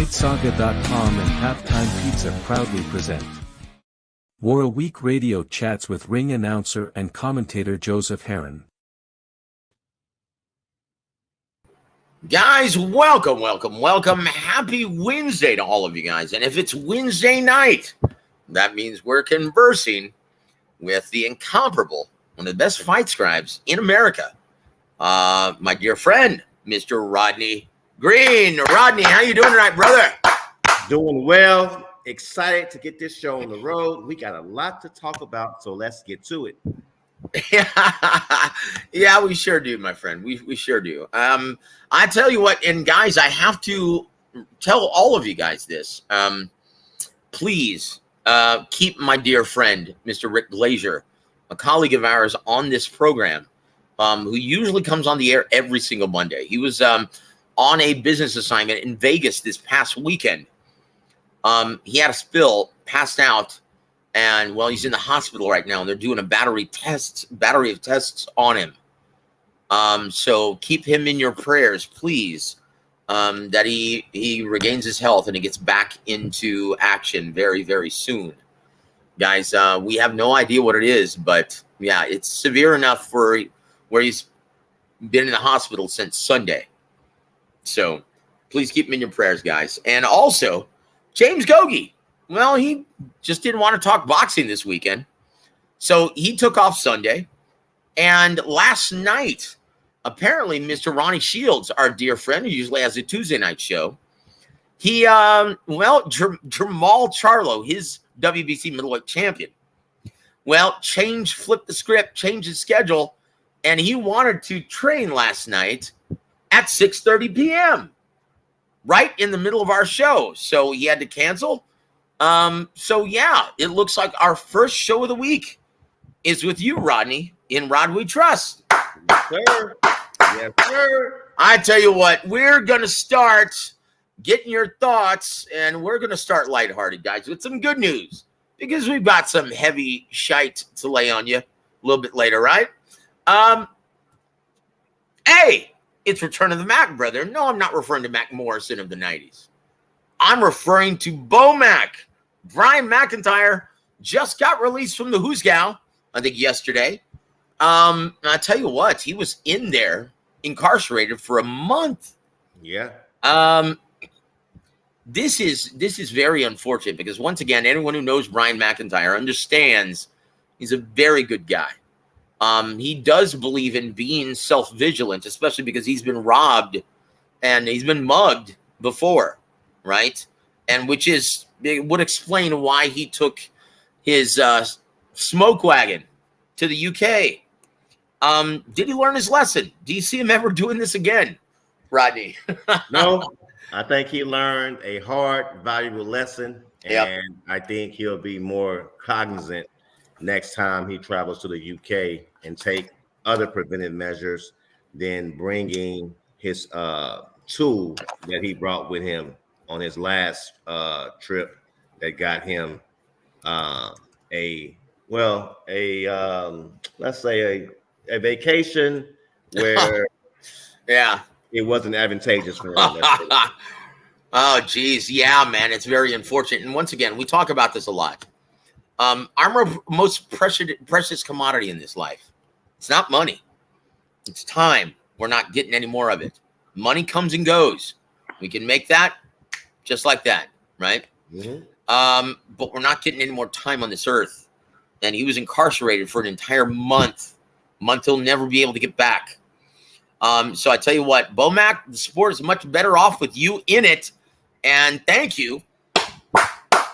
FightSaga.com and Halftime Pizza proudly present War a Week Radio Chats with ring announcer and commentator Joseph Heron. Guys, welcome. Happy Wednesday to all of you guys. And if it's Wednesday night, that means we're conversing with the incomparable, one of the best fight scribes in America, my dear friend, Mr. Rodney Green. Rodney, how you doing tonight, brother? Doing well. Excited to get this show on the road. We got a lot to talk about, so let's get to it. Yeah, we sure do, my friend. We sure do. I tell you what, and guys, I have to tell all of you guys this. Please keep my dear friend, Mr. Rick Glazier, a colleague of ours, on this program, who usually comes on the air every single Monday. He was on a business assignment in Vegas this past weekend. He had a spill, passed out, and well, he's in the hospital right now, and they're doing a battery of tests on him. So keep him in your prayers, please, that he regains his health and he gets back into action very, very soon. Guys, we have no idea what it is, but yeah, it's severe enough for where he's been in the hospital since Sunday. So please keep him in your prayers, guys. And also, James Gogi, well, he just didn't want to talk boxing this weekend. So he took off Sunday. And last night, apparently, Mr. Ronnie Shields, our dear friend, who usually has a Tuesday night show, he, Jamal Charlo, his WBC middleweight champion, well, flipped the script, changed his schedule, and he wanted to train last night at 6:30 p.m., right in the middle of our show. So he had to cancel. So yeah, it looks like our first show of the week is with you, Rodney, in Rod We Trust. Yes, sir. Yes, sir. I tell you what, we're going to start getting your thoughts, and we're going to start lighthearted, guys, with some good news, because we've got some heavy shite to lay on you a little bit later, right? Hey, it's Return of the Mac, brother. No, I'm not referring to Mac Morrison of the 90s. I'm referring to Bo-Mac. Brian McIntyre just got released from the Hoosgow, I think yesterday. I tell you what, he was in there incarcerated for a month. Yeah. This is very unfortunate, because once again, anyone who knows Brian McIntyre understands he's a very good guy. He does believe in being self-vigilant, especially because he's been robbed and he's been mugged before, right? And it would explain why he took his smoke wagon to the UK. Did he learn his lesson? Do you see him ever doing this again, Rodney? No, I think he learned a hard, valuable lesson, and Yep. I think he'll be more cognizant next time he travels to the UK and take other preventive measures than bringing his tool that he brought with him on his last trip that got him let's say a vacation where Yeah. it wasn't advantageous for him. Oh, geez. Yeah, man. It's very unfortunate. And once again, we talk about this a lot. Our most precious commodity in this life, it's not money. It's time. We're not getting any more of it. Money comes and goes. We can make that just like that, right? Mm-hmm. But we're not getting any more time on this earth. And he was incarcerated for an entire month he'll never be able to get back. So I tell you what, Bo-Mac, the sport is much better off with you in it. And thank you.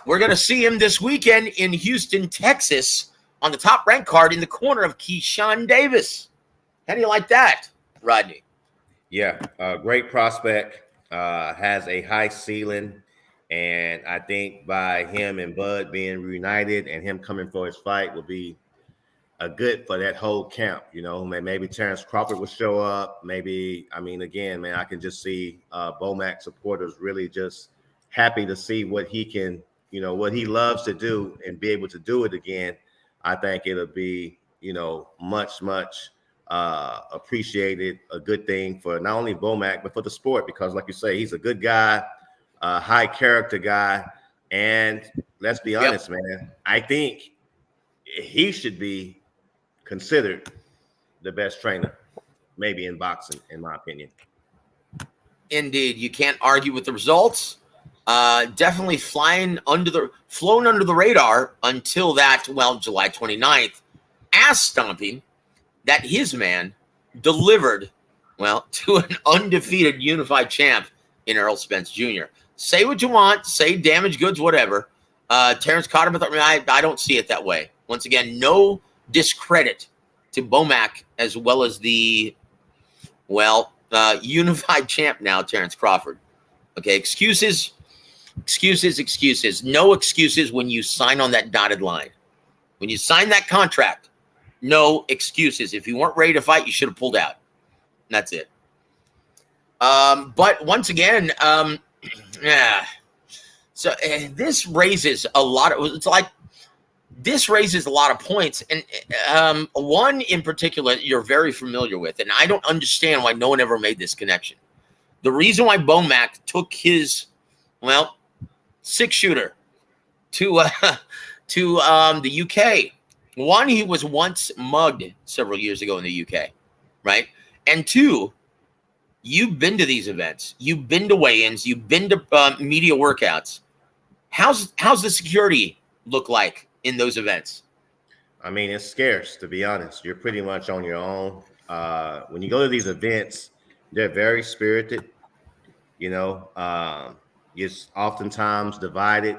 We're going to see him this weekend in Houston, Texas, on the top ranked card in the corner of Keyshawn Davis. How do you like that, Rodney? Yeah, great prospect, has a high ceiling, and I think by him and Bud being reunited and him coming for his fight will be a good for that whole camp. You know, maybe Terrence Crawford will show up. Maybe, I mean, again, man, I can just see Bo-Mac supporters really just happy to see what he can, you know, what he loves to do and be able to do it again. I think it'll be, you know, much appreciated, a good thing for not only Bo-Mac, but for the sport, because like you say, he's a good guy a high character guy. And let's be honest, man, I think he should be considered the best trainer, maybe in boxing, in my opinion. Indeed, you can't argue with the results. Definitely flown under the radar until that, July 29th, ass stomping that his man delivered, to an undefeated unified champ in Errol Spence Jr. Say what you want, say damaged goods, whatever. Terrence Cotterman, I don't see it that way. Once again, no discredit to Bomac as well as the, unified champ now, Terrence Crawford. Okay, excuses. No excuses when you sign on that dotted line. When you sign that contract, no excuses. If you weren't ready to fight, you should have pulled out. That's it. But once again, So this raises a lot of, this raises a lot of points. And one in particular you're very familiar with, and I don't understand why no one ever made this connection. The reason why Bomac took his, 6-shooter to the UK. One, he was once mugged several years ago in the UK, right? And two, you've been to these events. You've been to weigh-ins. You've been to media workouts. How's the security look like in those events? I mean, it's scarce, to be honest. You're pretty much on your own. When you go to these events, they're very spirited. It's oftentimes divided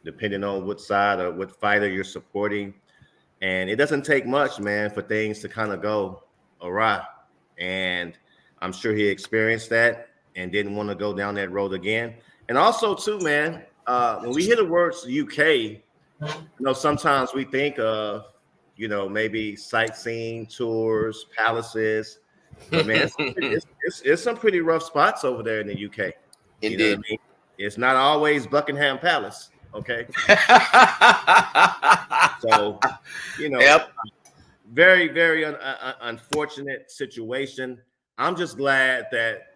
depending on what side or what fighter you're supporting. And it doesn't take much, man, for things to kind of go awry. And I'm sure he experienced that and didn't want to go down that road again. And also, too, man, when we hear the words UK, sometimes we think of, maybe sightseeing tours, palaces. But, man, it's some pretty rough spots over there in the UK. Indeed. You know what I mean? It's not always Buckingham Palace, okay? So, Yep. Very, very unfortunate situation. I'm just glad that,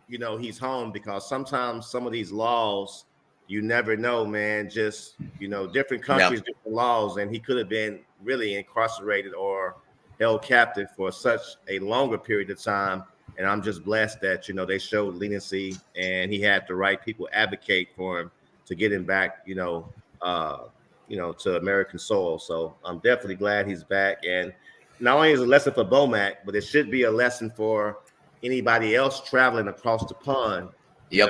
he's home, because sometimes some of these laws, you never know, man. Just, different countries, different laws, and he could have been really incarcerated or held captive for such a longer period of time. And I'm just blessed that, they showed leniency and he had the right people advocate for him to get him back, to American soil. So I'm definitely glad he's back. And not only is it a lesson for Bomac, but it should be a lesson for anybody else traveling across the pond, be a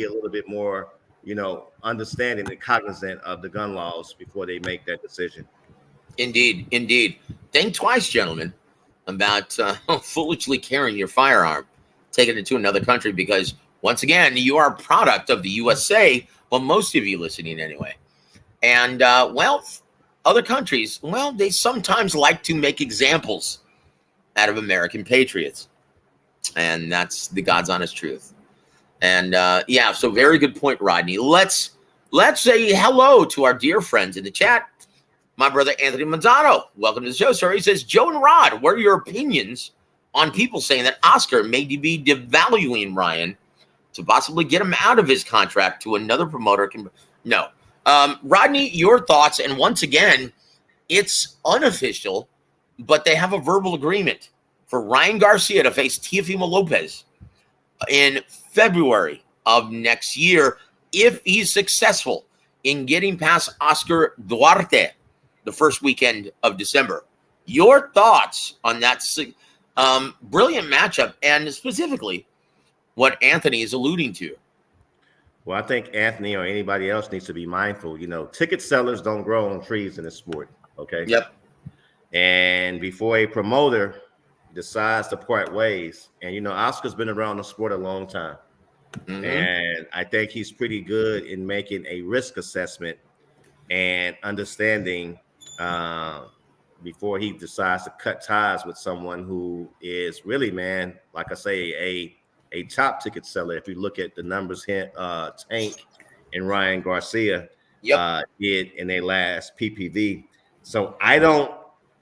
little bit more, understanding and cognizant of the gun laws before they make that decision. Indeed. Think twice, gentlemen, about foolishly carrying your firearm, taking it to another country, because once again, you are a product of the USA. Well, most of you listening anyway. And other countries, they sometimes like to make examples out of American patriots. And that's the God's honest truth. And so very good point, Rodney. Let's say hello to our dear friends in the chat. My brother Anthony Manzano, welcome to the show, sir. He says, Joe and Rod, what are your opinions on people saying that Oscar may be devaluing Ryan to possibly get him out of his contract to another promoter? No. Rodney, your thoughts. And once again, it's unofficial, but they have a verbal agreement for Ryan Garcia to face Teofimo Lopez in February of next year if he's successful in getting past Oscar Duarte the first weekend of December. Your thoughts on that brilliant matchup, and specifically what Anthony is alluding to? Well, I think Anthony or anybody else needs to be mindful. Ticket sellers don't grow on trees in this sport, okay? Yep. And before a promoter decides to part ways, and, Oscar's been around the sport a long time. Mm-hmm. And I think he's pretty good in making a risk assessment and understanding before he decides to cut ties with someone who is really, man, like I say, a top ticket seller. If you look at the numbers here, Tank and Ryan Garcia did in their last PPV. So I don't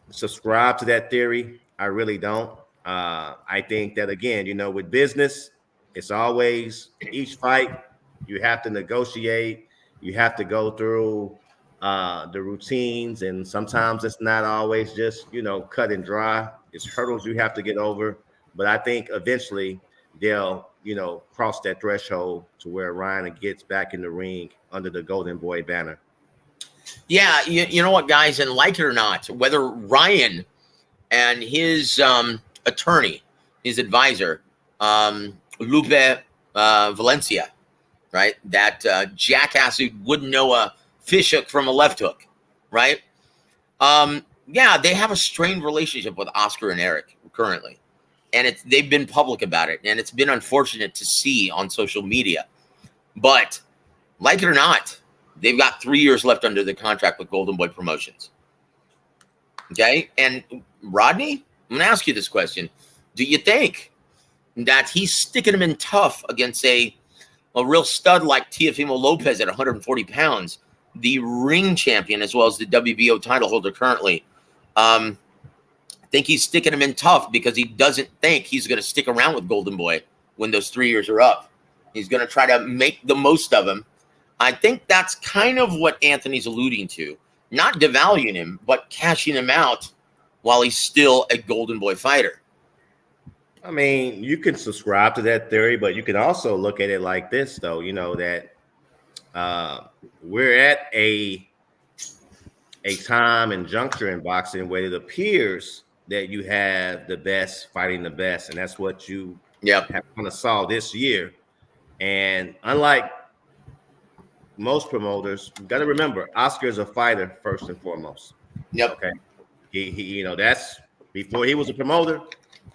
subscribe to that theory. I really don't. I think that, again, with business, it's always each fight, you have to negotiate. You have to go through the routines, and sometimes it's not always just cut and dry. It's hurdles you have to get over. But I think eventually they'll cross that threshold to where Ryan gets back in the ring under the Golden Boy banner. Yeah, you know what, guys, and like it or not, whether Ryan and his attorney, his advisor, Lupe Valencia, right, that jackass who wouldn't know a fish hook from a left hook, right? Yeah, they have a strained relationship with Oscar and Eric currently, and they've been public about it, and it's been unfortunate to see on social media. But like it or not, they've got 3 years left under the contract with Golden Boy Promotions. Okay, and Rodney, I'm going to ask you this question: do you think that he's sticking him in tough against a real stud like Teofimo Lopez at 140 pounds, the ring champion, as well as the WBO title holder currently? I think he's sticking him in tough because he doesn't think he's going to stick around with Golden Boy when those 3 years are up. He's going to try to make the most of him. I think that's kind of what Anthony's alluding to. Not devaluing him, but cashing him out while he's still a Golden Boy fighter. I mean, you can subscribe to that theory, but you can also look at it like this, though, that we're at a time and juncture in boxing where it appears that you have the best fighting the best, and that's what you have kind of saw this year. And unlike most promoters, you got to remember, Oscar is a fighter first and foremost. Yep. Okay. He that's before he was a promoter,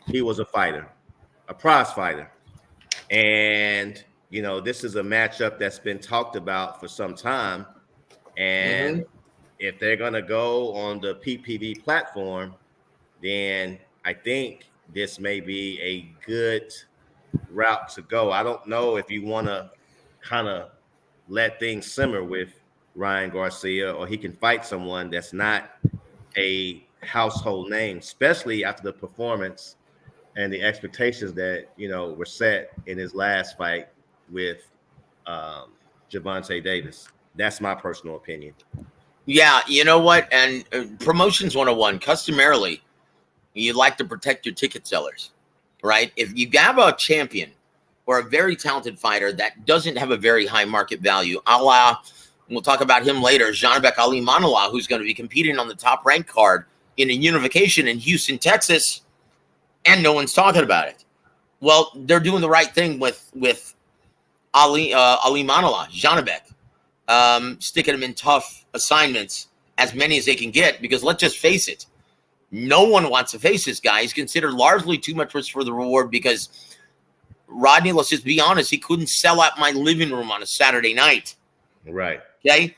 he was a fighter, a prize fighter. And, this is a matchup that's been talked about for some time. And if they're going to go on the PPV platform, then I think this may be a good route to go. I don't know if you want to kind of let things simmer with Ryan Garcia, or he can fight someone that's not a household name, especially after the performance and the expectations that were set in his last fight with Gervonta Davis. That's my personal opinion. Yeah, you know what? And Promotions 101, customarily, you like to protect your ticket sellers, right? If you have a champion or a very talented fighter that doesn't have a very high market value, a la, we'll talk about him later, Janibek Ali Manoa, who's going to be competing on the top ranked card in a unification in Houston, Texas, and no one's talking about it. Well, they're doing the right thing with Ali Manoa, Janibek, sticking him in tough assignments, as many as they can get, because let's just face it, no one wants to face this guy. He's considered largely too much risk for the reward because, Rodney, let's just be honest, he couldn't sell out my living room on a Saturday night. Right. Okay?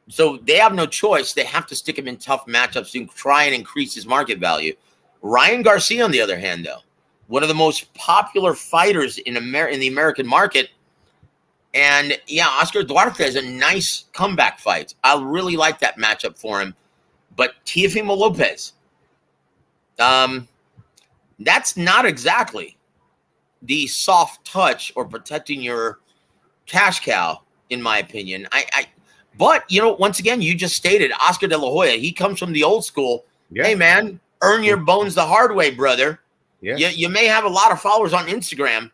So they have no choice. They have to stick him in tough matchups to try and increase his market value. Ryan Garcia, on the other hand, though, one of the most popular fighters in the American market. And, yeah, Oscar Duarte is a nice comeback fight. I really like that matchup for him. But Teofimo Lopez, that's not exactly the soft touch or protecting your cash cow, in my opinion. But, once again, you just stated Oscar De La Hoya. He comes from the old school. Yeah. Hey, man, earn your bones the hard way, brother. Yeah. You may have a lot of followers on Instagram,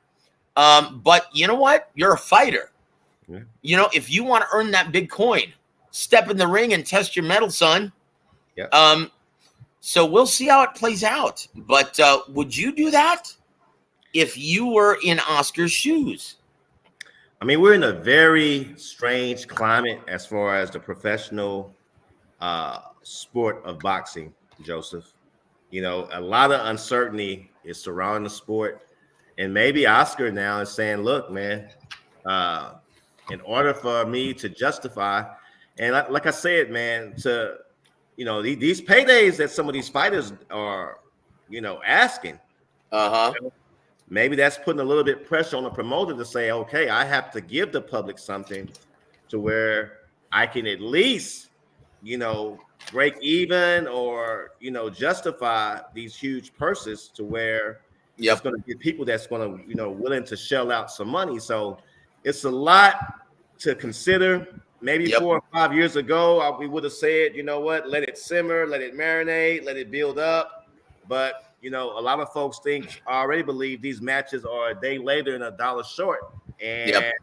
but you know what? You're a fighter. Yeah. If you want to earn that big coin, step in the ring and test your mettle, son. Yeah. So we'll see how it plays out. But would you do that if you were in Oscar's shoes? I mean, we're in a very strange climate as far as the professional sport of boxing, Joseph. A lot of uncertainty is surrounding the sport. And maybe Oscar now is saying, look, man, in order for me to justify, and like I said, man, these paydays that some of these fighters are, asking. Maybe that's putting a little bit of pressure on the promoter to say, okay, I have to give the public something to where I can at least, break even or, justify these huge purses to where it's going to get people that's going to, willing to shell out some money. So it's a lot to consider. Maybe Yep. 4 or 5 years ago, we would have said, you know what, let it simmer, let it marinate, let it build up. But, you know, a lot of folks already believe these matches are a day later and $1 short. And Yep.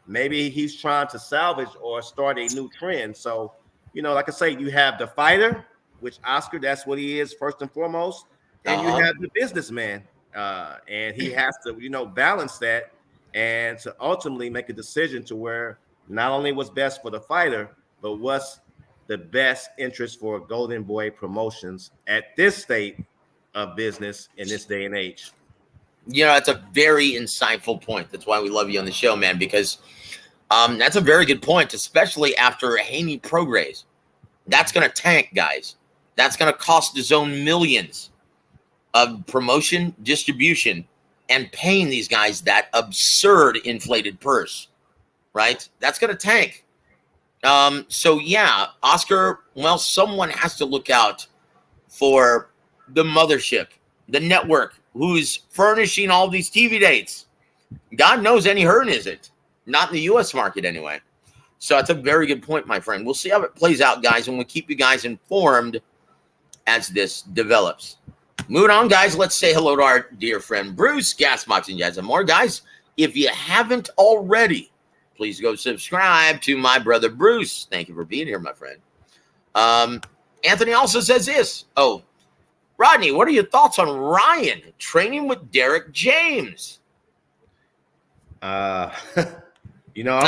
maybe he's trying to salvage or start a new trend. So, you know, like I say, you have the fighter, which Oscar, that's what he is first and foremost. And you have the businessman. And he has to, you know, balance that and to ultimately make a decision to where not only what's best for the fighter, but what's the best interest for Golden Boy Promotions at this state of business in this day and age. You know, that's a very insightful point. That's why we love you on the show, man, because that's a very good point, especially after Haney Prograis. That's going to tank, guys. That's going to cost the zone millions of promotion, distribution, and paying these guys that absurd inflated purse, right? That's going to tank. So, yeah, Oscar, well, someone has to look out for the mothership, the network, who's furnishing all these TV dates. God knows Eddie Hearn isn't. Not in the U.S. market anyway. So that's a very good point, my friend. We'll see how it plays out, guys, and we'll keep you guys informed as this develops. Moving on, guys, let's say hello to our dear friend Bruce, Gasbox and Jazz and more. Guys, if you haven't already, please go subscribe to my brother Bruce. Thank you for being here, my friend. Anthony also says this. Oh, Rodney, what are your thoughts on Ryan training with Derek James? You know,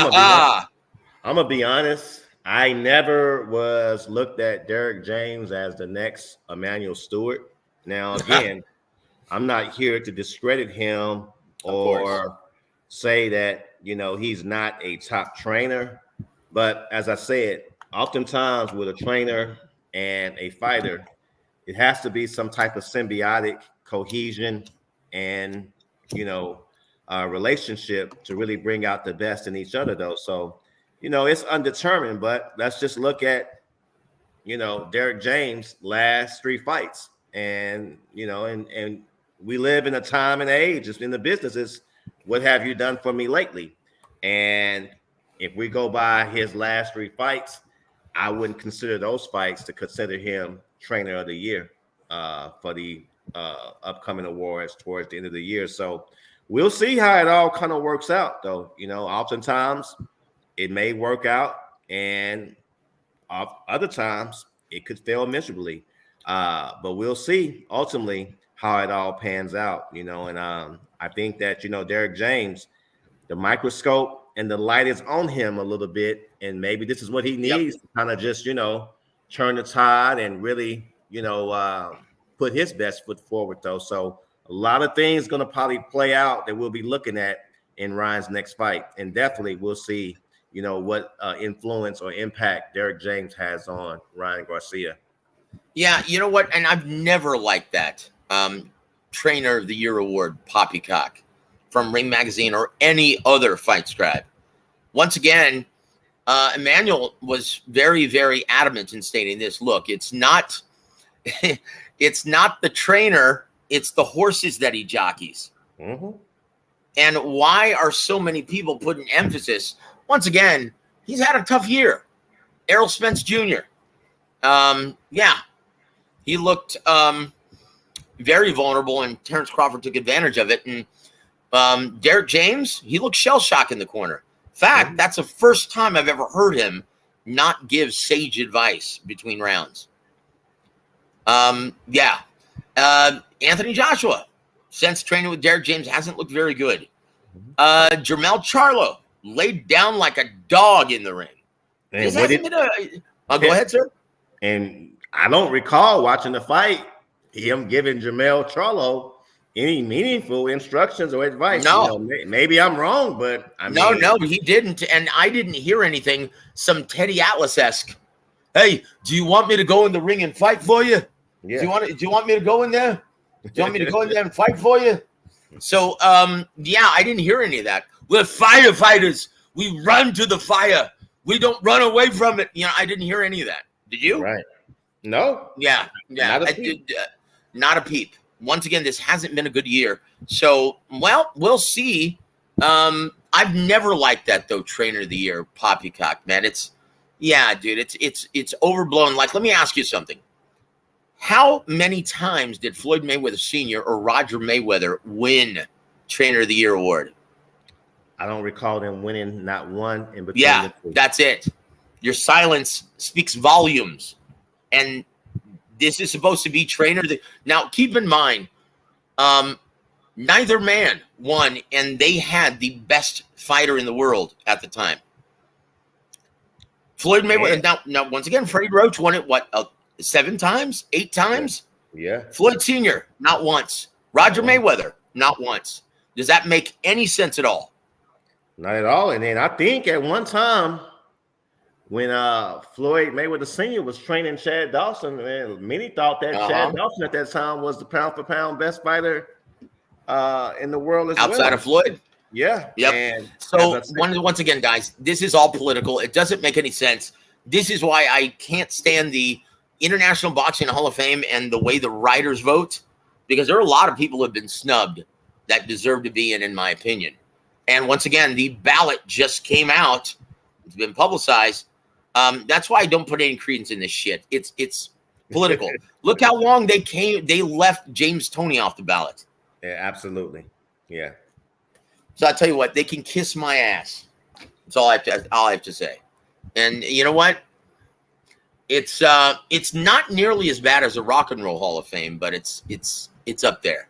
I'm gonna be honest. I never was looked at Derek James as the next Emmanuel Stewart. Now, again, I'm not here to discredit him or say that, you know, he's not a top trainer. But as I said, oftentimes with a trainer and a fighter, it has to be some type of symbiotic cohesion and, you know, relationship to really bring out the best in each other, though. So, you know, it's undetermined, but let's just look at, you know, Derek James' last 3 fights. And, you know, and we live in a time and age, just in the businesses, what have you done for me lately? And if we go by his last 3 fights, I wouldn't consider those fights to consider him trainer of the year for the upcoming awards towards the end of the year. So we'll see how it all kind of works out, though. You know, oftentimes it may work out, and other times it could fail miserably. But we'll see ultimately how it all pans out, you know. And I think that, you know, Derek James, the microscope and the light is on him a little bit, and maybe this is what he needs to kind of just, you know, turn the tide and really, you know, put his best foot forward, though. So a lot of things going to probably play out that we'll be looking at in Ryan's next fight, and definitely we'll see, you know, what influence or impact Derek James has on Ryan Garcia. Yeah, you know what? And I've never liked that Trainer of the Year award poppycock from Ring Magazine or any other fight scribe. Once again, Emmanuel was very, very adamant in stating this. Look, it's not it's not the trainer, it's the horses that he jockeys. Mm-hmm. And why are so many people putting emphasis? Once again, he's had a tough year. Errol Spence Jr. Yeah, he looked very vulnerable, and Terrence Crawford took advantage of it. And Derek James, he looked shell-shocked in the corner. In fact, that's the first time I've ever heard him not give sage advice between rounds. Yeah. Anthony Joshua, since training with Derek James, hasn't looked very good. Jermell Charlo laid down like a dog in the ring. And go ahead, sir. And I don't recall watching the fight, him giving Jermell Charlo any meaningful instructions or advice. No. You know, maybe I'm wrong, but I mean, No, he didn't. And I didn't hear anything, some Teddy Atlas-esque. Hey, do you want me to go in the ring and fight for you? Yeah. Do you want me to go in there? Do you want me to go in there and fight for you? So, yeah, I didn't hear any of that. We're firefighters. We run to the fire. We don't run away from it. You know, I didn't hear any of that. Did you? Right. No. Yeah. Not a peep. Once again, this hasn't been a good year. So, well, we'll see. I I've never liked that though. Trainer of the year, poppycock, man. It's overblown. Like, let me ask you something. How many times did Floyd Mayweather Sr. or Roger Mayweather win Trainer of the Year award? I don't recall them winning not one in between. Yeah, that's it. Your silence speaks volumes. And this is supposed to be trainer. Now, keep in mind, neither man won, and they had the best fighter in the world at the time. Floyd Mayweather. Now, once again, Freddie Roach won it, 7 times, 8 times? Yeah. Floyd Sr., not once. Roger Mayweather, not once. Does that make any sense at all? Not at all. And then I think at one time when Floyd Mayweather Sr. was training Chad Dawson, man, many thought that Chad Dawson at that time was the pound-for-pound best fighter in the world outside of Floyd. Yeah. Yep. And so once again, guys, this is all political. It doesn't make any sense. This is why I can't stand the International Boxing Hall of Fame and the way the writers vote, because there are a lot of people who have been snubbed that deserve to be in my opinion. And once again, the ballot just came out. It's been publicized. That's why I don't put any credence in this shit. It's political. Look how long they left James Toney off the ballot. Yeah, absolutely. Yeah. So I'll tell you what, they can kiss my ass. That's all I have to say. And you know what? It's not nearly as bad as the Rock and Roll Hall of Fame, but it's up there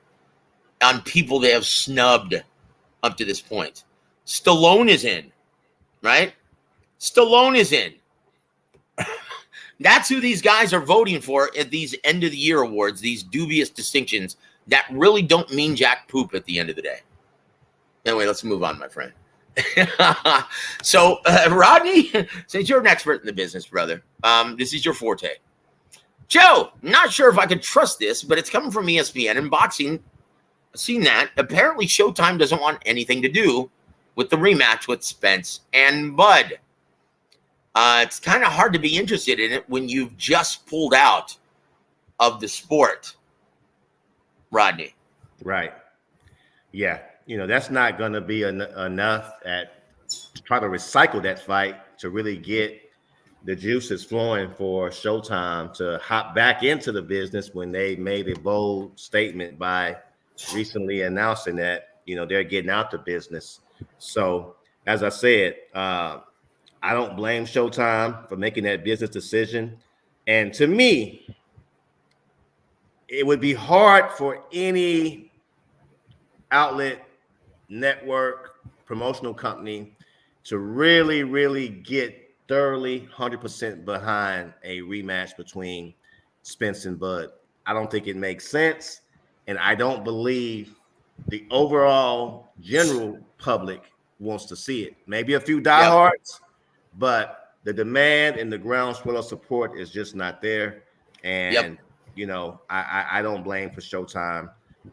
on people they have snubbed up to this point. Stallone is in, right? Stallone is in. That's who these guys are voting for at these end of the year awards, these dubious distinctions that really don't mean jack poop at the end of the day. Anyway, let's move on, my friend. So, Rodney, since you're an expert in the business, brother, this is your forte. Joe, not sure if I could trust this, but it's coming from ESPN and boxing. Seen that. Apparently, Showtime doesn't want anything to do with the rematch with Spence and Bud. It's kind of hard to be interested in it when you've just pulled out of the sport, Rodney. Right. Yeah. That's not going to be enough to try to recycle that fight to really get the juices flowing for Showtime to hop back into the business when they made a bold statement by recently announcing that, they're getting out the business. So, as I said, I don't blame Showtime for making that business decision. And to me, it would be hard for any outlet, network, promotional company to really, really get thoroughly 100% behind a rematch between Spence and Bud. I don't think it makes sense. And I don't believe the overall general public wants to see it. Maybe a few diehards, but the demand and the groundswell of support is just not there. And, I don't blame for Showtime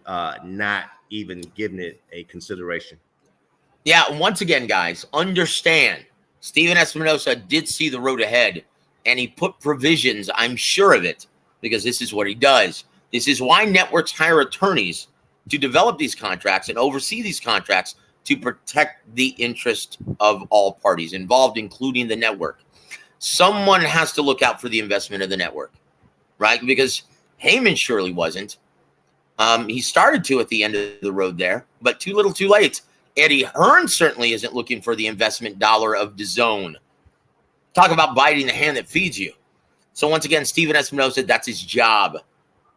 not even giving it a consideration. Yeah, once again, guys, understand, Steven Espinosa did see the road ahead, and he put provisions, I'm sure of it, because this is what he does. This is why networks hire attorneys to develop these contracts and oversee these contracts to protect the interest of all parties involved, including the network. Someone has to look out for the investment of the network, right? Because Haymon surely wasn't. He started to at the end of the road there, but too little too late. Eddie Hearn certainly isn't looking for the investment dollar of DAZN. Talk about biting the hand that feeds you. So once again, Steven Espinosa, that's his job.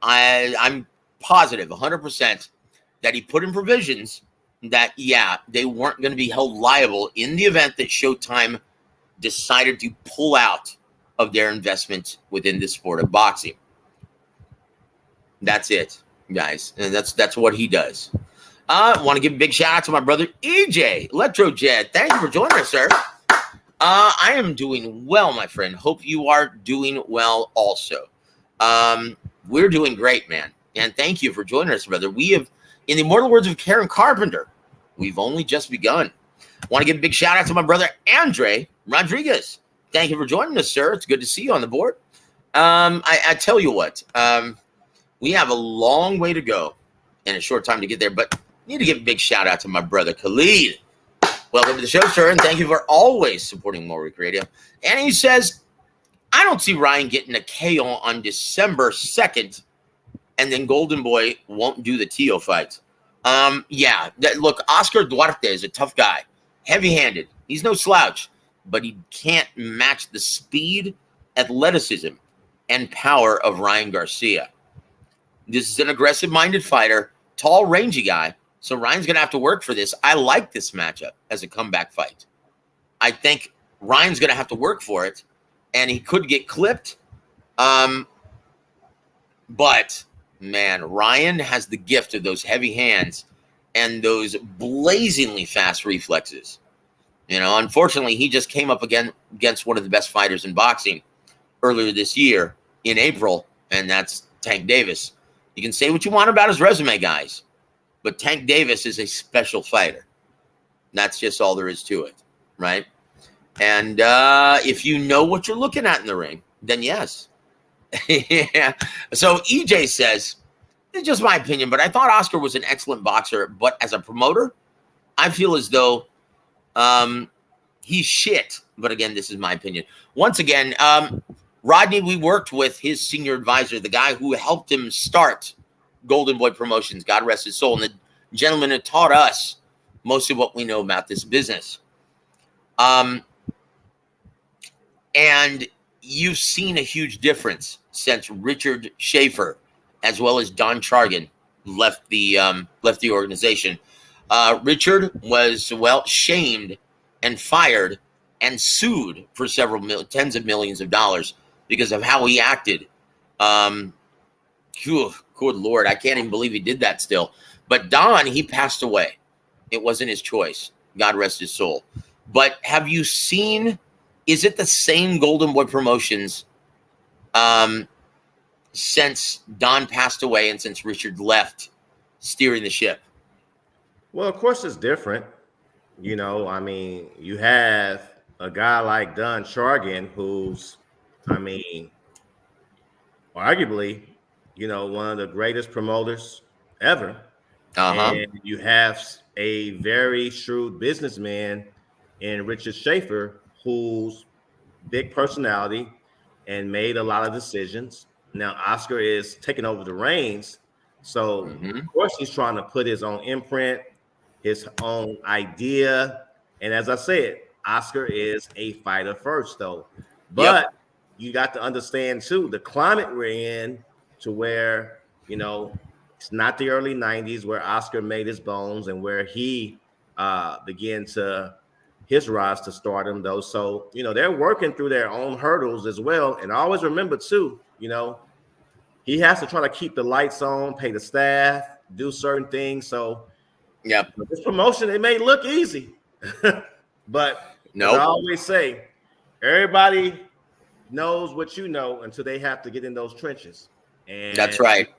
I'm positive 100% that he put in provisions that, they weren't going to be held liable in the event that Showtime decided to pull out of their investment within the sport of boxing. That's it, guys. And that's what he does. I want to give a big shout out to my brother, EJ Electrojet. Thank you for joining us, sir. I am doing well, my friend. Hope you are doing well also. We're doing great, man. And thank you for joining us, brother. We have, in the immortal words of Karen Carpenter, we've only just begun. I want to give a big shout out to my brother, Andre Rodriguez. Thank you for joining us, sir. It's good to see you on the board. I tell you what, we have a long way to go and a short time to get there, but I need to give a big shout out to my brother, Khalid. Welcome to the show, sir, and thank you for always supporting More Week Radio. And he says, I don't see Ryan getting a KO on December 2nd, and then Golden Boy won't do the Tszyu fight. Look, Oscar Duarte is a tough guy, heavy-handed. He's no slouch, but he can't match the speed, athleticism, and power of Ryan Garcia. This is an aggressive-minded fighter, tall, rangy guy, so Ryan's going to have to work for this. I like this matchup as a comeback fight. I think Ryan's going to have to work for it, and he could get clipped. But, man, Ryan has the gift of those heavy hands and those blazingly fast reflexes. You know, unfortunately, he just came up against one of the best fighters in boxing earlier this year in April, and that's Tank Davis. You can say what you want about his resume, guys, but Tank Davis is a special fighter. That's just all there is to it, right? And if you know what you're looking at in the ring, then yes. Yeah. So EJ says, it's just my opinion, but I thought Oscar was an excellent boxer, but as a promoter, I feel as though he's shit. But again, this is my opinion. Once again, Rodney, we worked with his senior advisor, the guy who helped him start Golden Boy Promotions, God rest his soul, and the gentleman who taught us most of what we know about this business. And you've seen a huge difference since Richard Schaefer, as well as Don Chargan, left the organization. Richard was, shamed and fired and sued for tens of millions of dollars because of how he acted. Good Lord, I can't even believe he did that still. But Don, he passed away. It wasn't his choice. God rest his soul. But have you seen, is it the same Golden Boy Promotions since Don passed away and since Richard left steering the ship? Well, of course it's different. You know, I mean, you have a guy like Don Chargan, who's, arguably, one of the greatest promoters ever. And you have a very shrewd businessman in Richard Schaefer, who's big personality and made a lot of decisions. Now, Oscar is taking over the reins. So, of course, he's trying to put his own imprint, his own idea. And as I said, Oscar is a fighter first, though. But you got to understand, too, the climate we're in, to where, it's not the early 90s where Oscar made his bones and where he began his rise to stardom, though. So, they're working through their own hurdles as well. And always remember, too, he has to try to keep the lights on, pay the staff, do certain things. So, this promotion, it may look easy, but I always say, everybody knows what you know until they have to get in those trenches. And that's right.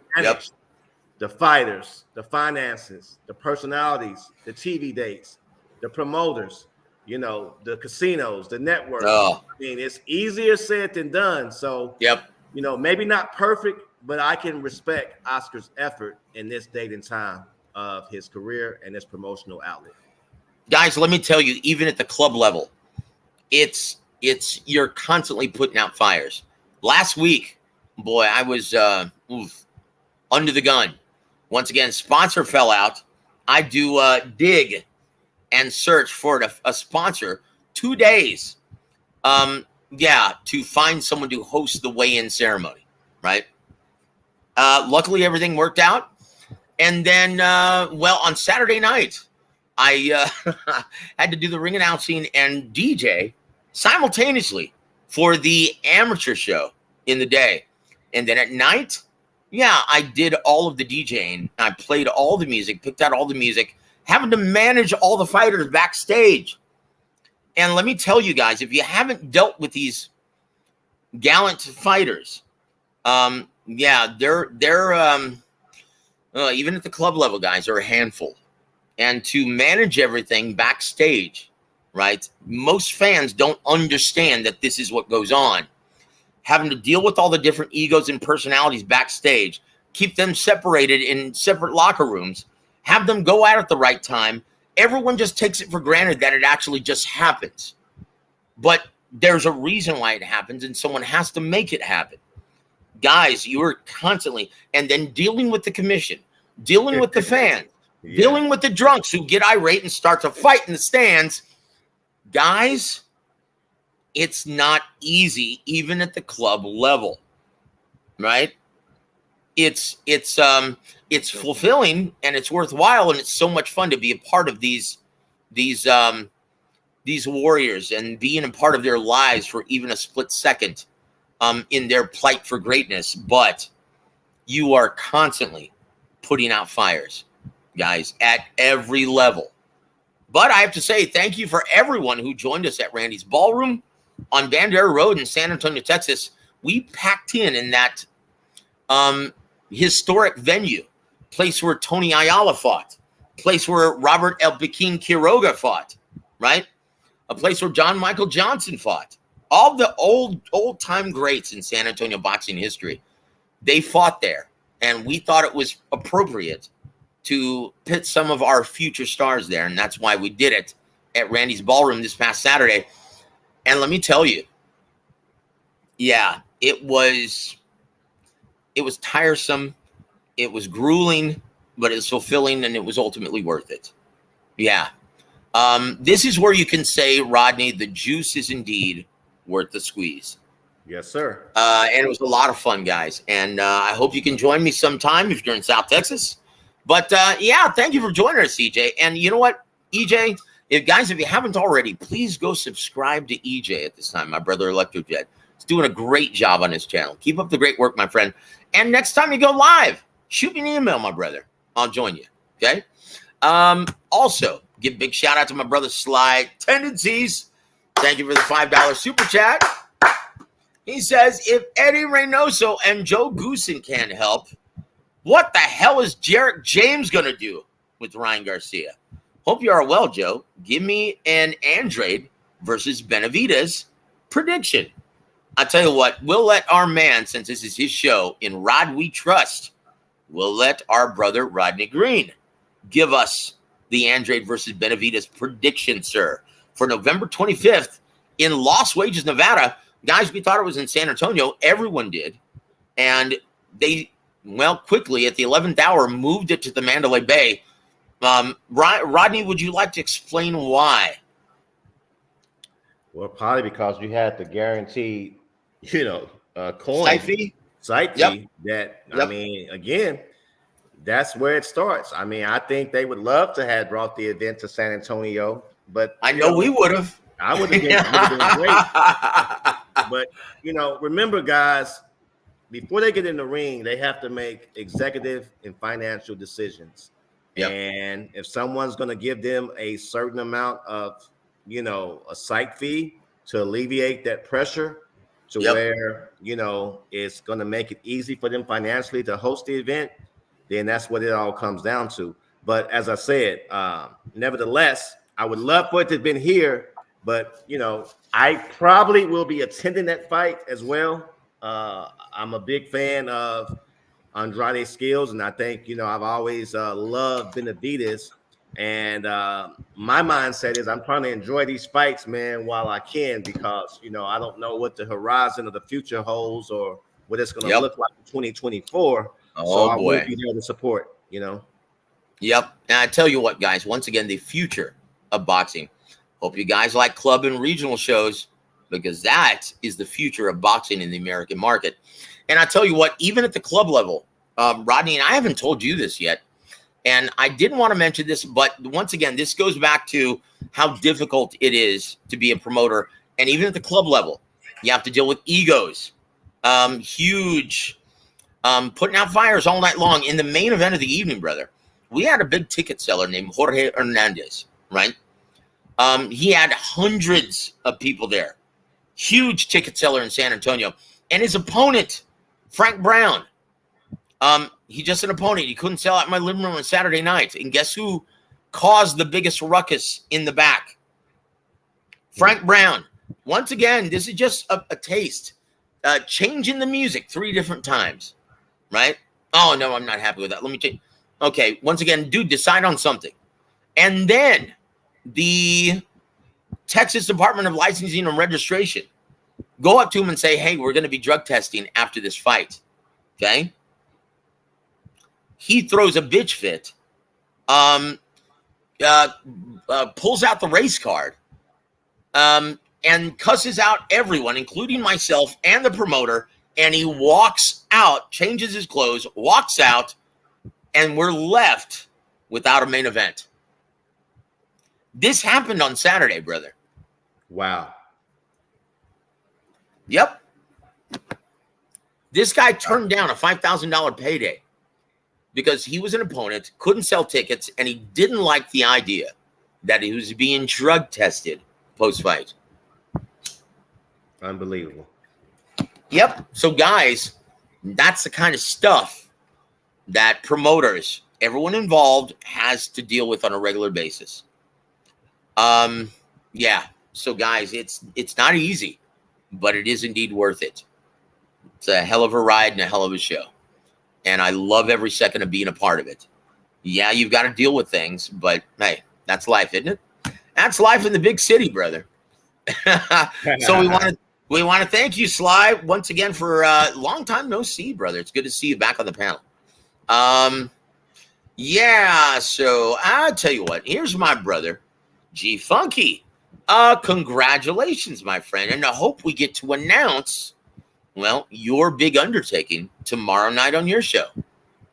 The fighters, the finances, the personalities, the TV dates, the promoters, the casinos, the networks. I mean, it's easier said than done. So, maybe not perfect, but I can respect Oscar's effort in this date and time of his career and his promotional outlet. Guys, let me tell you, even at the club level, you're constantly putting out fires. Last week, boy, I was under the gun. Once again, sponsor fell out. I do dig and search for a sponsor 2 days. To find someone to host the weigh-in ceremony, right? Luckily, everything worked out. And then, on Saturday night, I had to do the ring announcing and DJ simultaneously for the amateur show in the day. And then at night, I did all of the DJing. I played all the music, picked out all the music, having to manage all the fighters backstage. And let me tell you guys, if you haven't dealt with these gallant fighters, they're even at the club level, guys, are a handful. And to manage everything backstage, right? Most fans don't understand that this is what goes on. Having to deal with all the different egos and personalities backstage, keep them separated in separate locker rooms, have them go out at the right time, everyone just takes it for granted that it actually just happens. But there's a reason why it happens, and someone has to make it happen. Guys, you are constantly, and then dealing with the commission, dealing with the fans, dealing with the drunks who get irate and start to fight in the stands. Guys, it's not easy, even at the club level, right? It's fulfilling and it's worthwhile, and it's so much fun to be a part of these warriors and being a part of their lives for even a split second in their plight for greatness. But you are constantly putting out fires, guys, at every level. But I have to say thank you for everyone who joined us at Randy's Ballroom on Bandera Road in San Antonio, Texas. We packed in that historic venue, place where Tony Ayala fought, place where Robert El Pekin Quiroga fought, right? A place where John Michael Johnson fought. All the old-time greats in San Antonio boxing history, they fought there. And we thought it was appropriate to pit some of our future stars there. And that's why we did it at Randy's Ballroom this past Saturday. And let me tell you, yeah, it was tiresome. It was grueling, but it was fulfilling, and it was ultimately worth it. Yeah. This is where you can say, Rodney, the juice is indeed worth the squeeze. Yes, sir. And it was a lot of fun, guys. And I hope you can join me sometime if you're in South Texas. But yeah, thank you for joining us, EJ. And you know what, EJ, if you haven't already, please go subscribe to EJ at this time, my brother Electrojet. He's doing a great job on his channel. Keep up the great work, my friend. And next time you go live, shoot me an email, my brother. I'll join you. Okay. Also, give a big shout out to my brother Sly Tendencies. Thank you for the $5 super chat. He says, if Eddie Reynoso and Joe Goosen can't help, what the hell is Jarek James going to do with Ryan Garcia? Hope you are well, Joe. Give me an Andrade versus Benavidez prediction. I tell you what, we'll let our man, since this is his show, in Rod We Trust, we'll let our brother Rodney Green give us the Andrade versus Benavidez prediction, sir, for November 25th in Las Vegas, Nevada. Guys, we thought it was in San Antonio. Everyone did. And they, well, quickly at the 11th hour, moved it to the Mandalay Bay. Rodney, would you like to explain why? Well, probably because you had the guaranteed, coin. Site fee that, I mean, again, that's where it starts. I mean, I think they would love to have brought the event to San Antonio, but I know we would have. I would have been great. But, remember, guys, before they get in the ring, they have to make executive and financial decisions. Yep. And if someone's going to give them a certain amount of, a site fee to alleviate that pressure to where, it's going to make it easy for them financially to host the event, then that's what it all comes down to. But as I said, nevertheless, I would love for it to have been here. But, I probably will be attending that fight as well. I'm a big fan of Andrade's skills, and I think, I've always loved Benavidez. And my mindset is I'm trying to enjoy these fights, man, while I can, because, I don't know what the horizon of the future holds or what it's going to look like in 2024. So I will be there to support, Yep. And I tell you what, guys, once again, the future of boxing. Hope you guys like club and regional shows, because that is the future of boxing in the American market. And I tell you what, even at the club level, Rodney, and I haven't told you this yet, and I didn't want to mention this, but once again, this goes back to how difficult it is to be a promoter. And even at the club level, you have to deal with egos, huge, putting out fires all night long. In the main event of the evening, brother, we had a big ticket seller named Jorge Hernandez, right? He had hundreds of people there. Huge ticket seller in San Antonio. And his opponent, Frank Brown, he's just an opponent. He couldn't sell out in my living room on Saturday night. And guess who caused the biggest ruckus in the back? Frank Brown. Once again, this is just a taste. Changing the music 3 different times, right? Oh, no, I'm not happy with that. Let me change. Okay, once again, dude, decide on something. And then the Texas Department of Licensing and Registration go up to him and say, hey, we're going to be drug testing after this fight. Okay. He throws a bitch fit, pulls out the race card, and cusses out everyone, including myself and the promoter. And he walks out, changes his clothes, walks out, and we're left without a main event. This happened on Saturday, brother. Wow. Yep. This guy turned down a $5,000 payday because he was an opponent, couldn't sell tickets, and he didn't like the idea that he was being drug tested post-fight. Unbelievable. Yep. So, guys, that's the kind of stuff that promoters, everyone involved, has to deal with on a regular basis. Yeah. So, guys, it's not easy, but it is indeed worth it. It's a hell of a ride and a hell of a show. And I love every second of being a part of it. Yeah, you've got to deal with things, but hey, that's life, isn't it? That's life in the big city, brother. So we want to thank you, Sly, once again for a long time no see, brother. It's good to see you back on the panel. Yeah, so I'll tell you what, here's my brother, G Funky. Congratulations, my friend. And I hope we get to announce, well, your big undertaking tomorrow night on your show.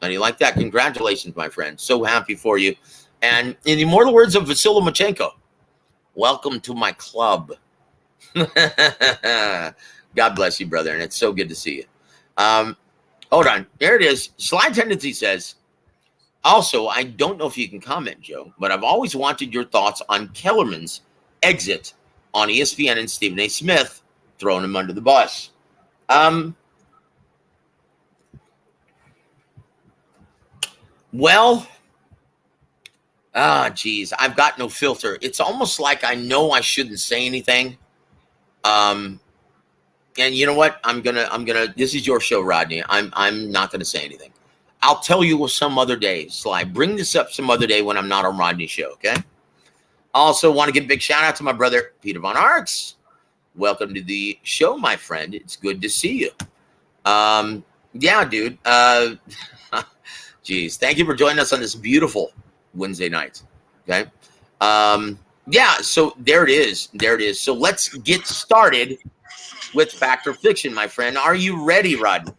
How do you like that? Congratulations, my friend. So happy for you. And in the immortal words of Vasily Lomachenko, welcome to my club. God bless you, brother. And it's so good to see you. Hold on. There it is. Sly Tendency says, also, I don't know if you can comment, Joe, but I've always wanted your thoughts on Kellerman's exit on ESPN and Stephen A. Smith throwing him under the bus. Well, geez, I've got no filter. It's almost like I know I shouldn't say anything. And you know what? I'm gonna, this is your show, Rodney. I'm not gonna say anything. I'll tell you some other day, Sly. Bring this up some other day when I'm not on Rodney's show, okay? Also want to give a big shout out to my brother, Peter Von Arx. Welcome to the show, my friend. It's good to see you. Yeah, dude. Geez, thank you for joining us on this beautiful Wednesday night. Okay. Yeah, so there it is. There it is. So let's get started with Fact or Fiction, my friend. Are you ready, Rod?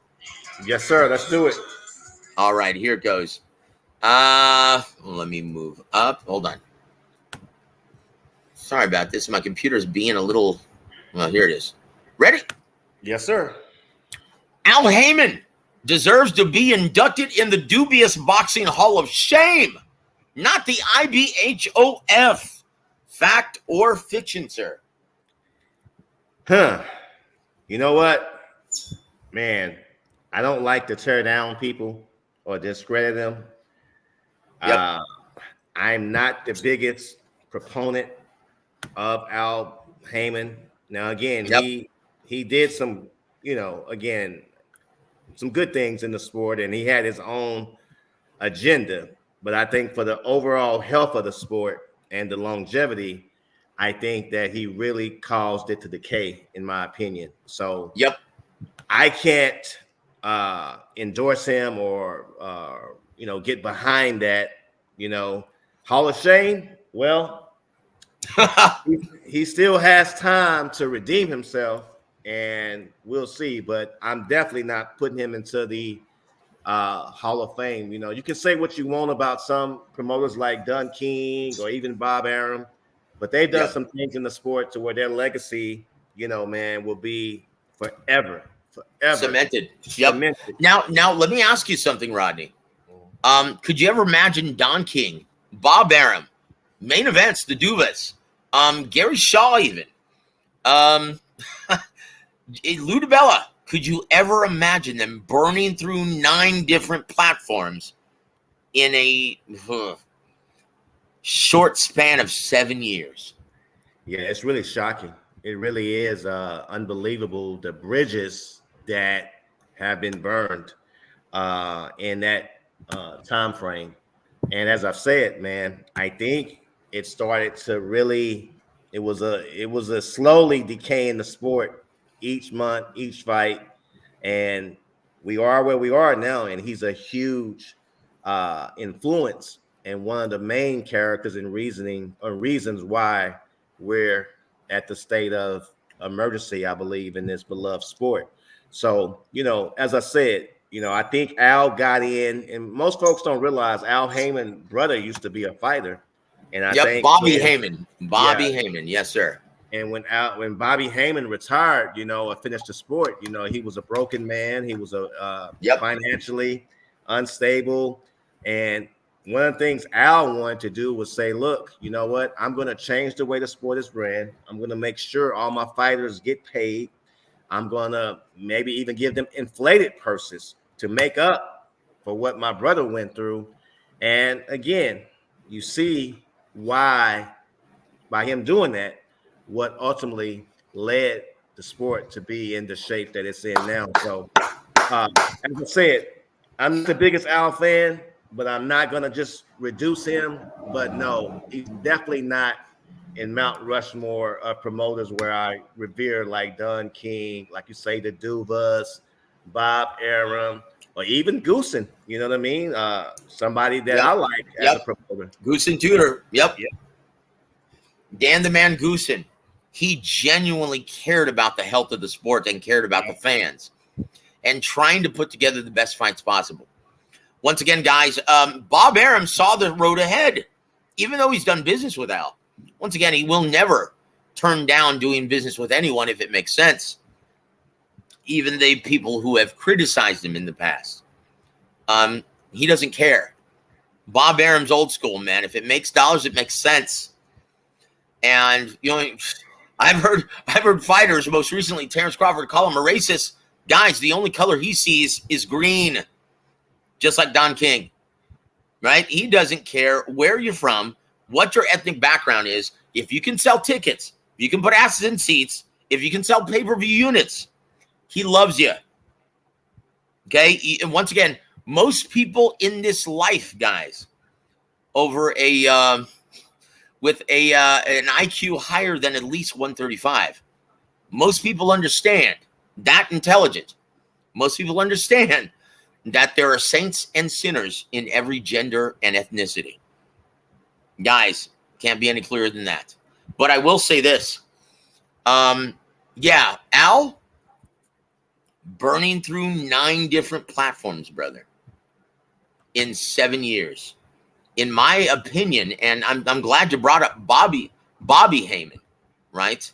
Yes, sir. Let's do it. All right, here it goes. Let me move up. Hold on. Sorry about this. My computer's being a little, well, here it is. Ready? Yes, sir. Al Haymon deserves to be inducted in the dubious Boxing Hall of Shame, not the IBHOF. Fact or fiction, sir? You know what? Man, I don't like to tear down people or discredit them. Yep. I'm not the biggest proponent of Al Haymon. Now, again, Yep. he did some, again, some good things in the sport, and he had his own agenda. But I think for the overall health of the sport and the longevity, I think that he really caused it to decay, in my opinion. So, Yep. I can't endorse him or get behind that. Hall of Shame. Well, he still has time to redeem himself, and we'll see. But I'm definitely not putting him into the Hall of Fame. You can say what you want about some promoters like Dunn King or even Bob Arum, but they've done some things in the sport to where their legacy, man, will be forever Cemented. Yep. Cemented. Now let me ask you something, Rodney. Could you ever imagine Don King, Bob Arum, main events, the Duvas, Gary Shaw, even, Lou DiBella? Could you ever imagine them burning through 9 different platforms in a short span of 7 years? Yeah, it's really shocking. It really is unbelievable, the bridges that have been burned in that time frame. And as I've said, man, I think it started to really, it was a slowly decay in the sport each month, each fight. And we are where we are now. And he's a huge influence and one of the main characters in reasoning or reasons why we're at the state of emergency, I believe, in this beloved sport. So, as I said, I think Al got in, and most folks don't realize Al Haymon brother used to be a fighter. And I Yep, think Bobby Haymon. yeah, Bobby Haymon, yes, sir. and when Bobby Haymon retired, or finished the sport, he was a broken man. He was a Yep. financially unstable. And one of the things Al wanted to do was say, look, you know what? I'm going to change the way the sport is ran. I'm going to make sure all my fighters get paid. I'm going to maybe even give them inflated purses to make up for what my brother went through. And again, you see why, by him doing that, what ultimately led the sport to be in the shape that it's in now. So, as I said, I'm not the biggest Al fan, but I'm not going to just reduce him. But no, he's definitely not in Mount Rushmore of promoters where I revere, like Don King, like you say, the Duvas, Bob Arum, or even Goosen. You know what I mean? Somebody that I like as a promoter. Goosen Tudor. Yep. Yep. Dan the Man Goosen. He genuinely cared about the health of the sport and cared about the fans and trying to put together the best fights possible. Once again, guys, Bob Arum saw the road ahead, even though he's done business with Al. Once again, he will never turn down doing business with anyone if it makes sense, even the people who have criticized him in the past. He doesn't care. Bob Arum's old school, man. If it makes dollars, it makes sense. And, I've heard fighters, most recently Terrence Crawford, call him a racist. Guys, the only color he sees is green, just like Don King, right? He doesn't care where you're from, what your ethnic background is. If you can sell tickets, if you can put asses in seats, if you can sell pay-per-view units, he loves you. Okay? And once again, most people in this life, guys, over with an IQ higher than at least 135. Most people understand that intelligent. Most people understand that there are saints and sinners in every gender and ethnicity. Guys, can't be any clearer than that. But I will say this. Al, burning through 9 different platforms, brother, in 7 years. In my opinion, and I'm glad you brought up Bobby Haymon, right?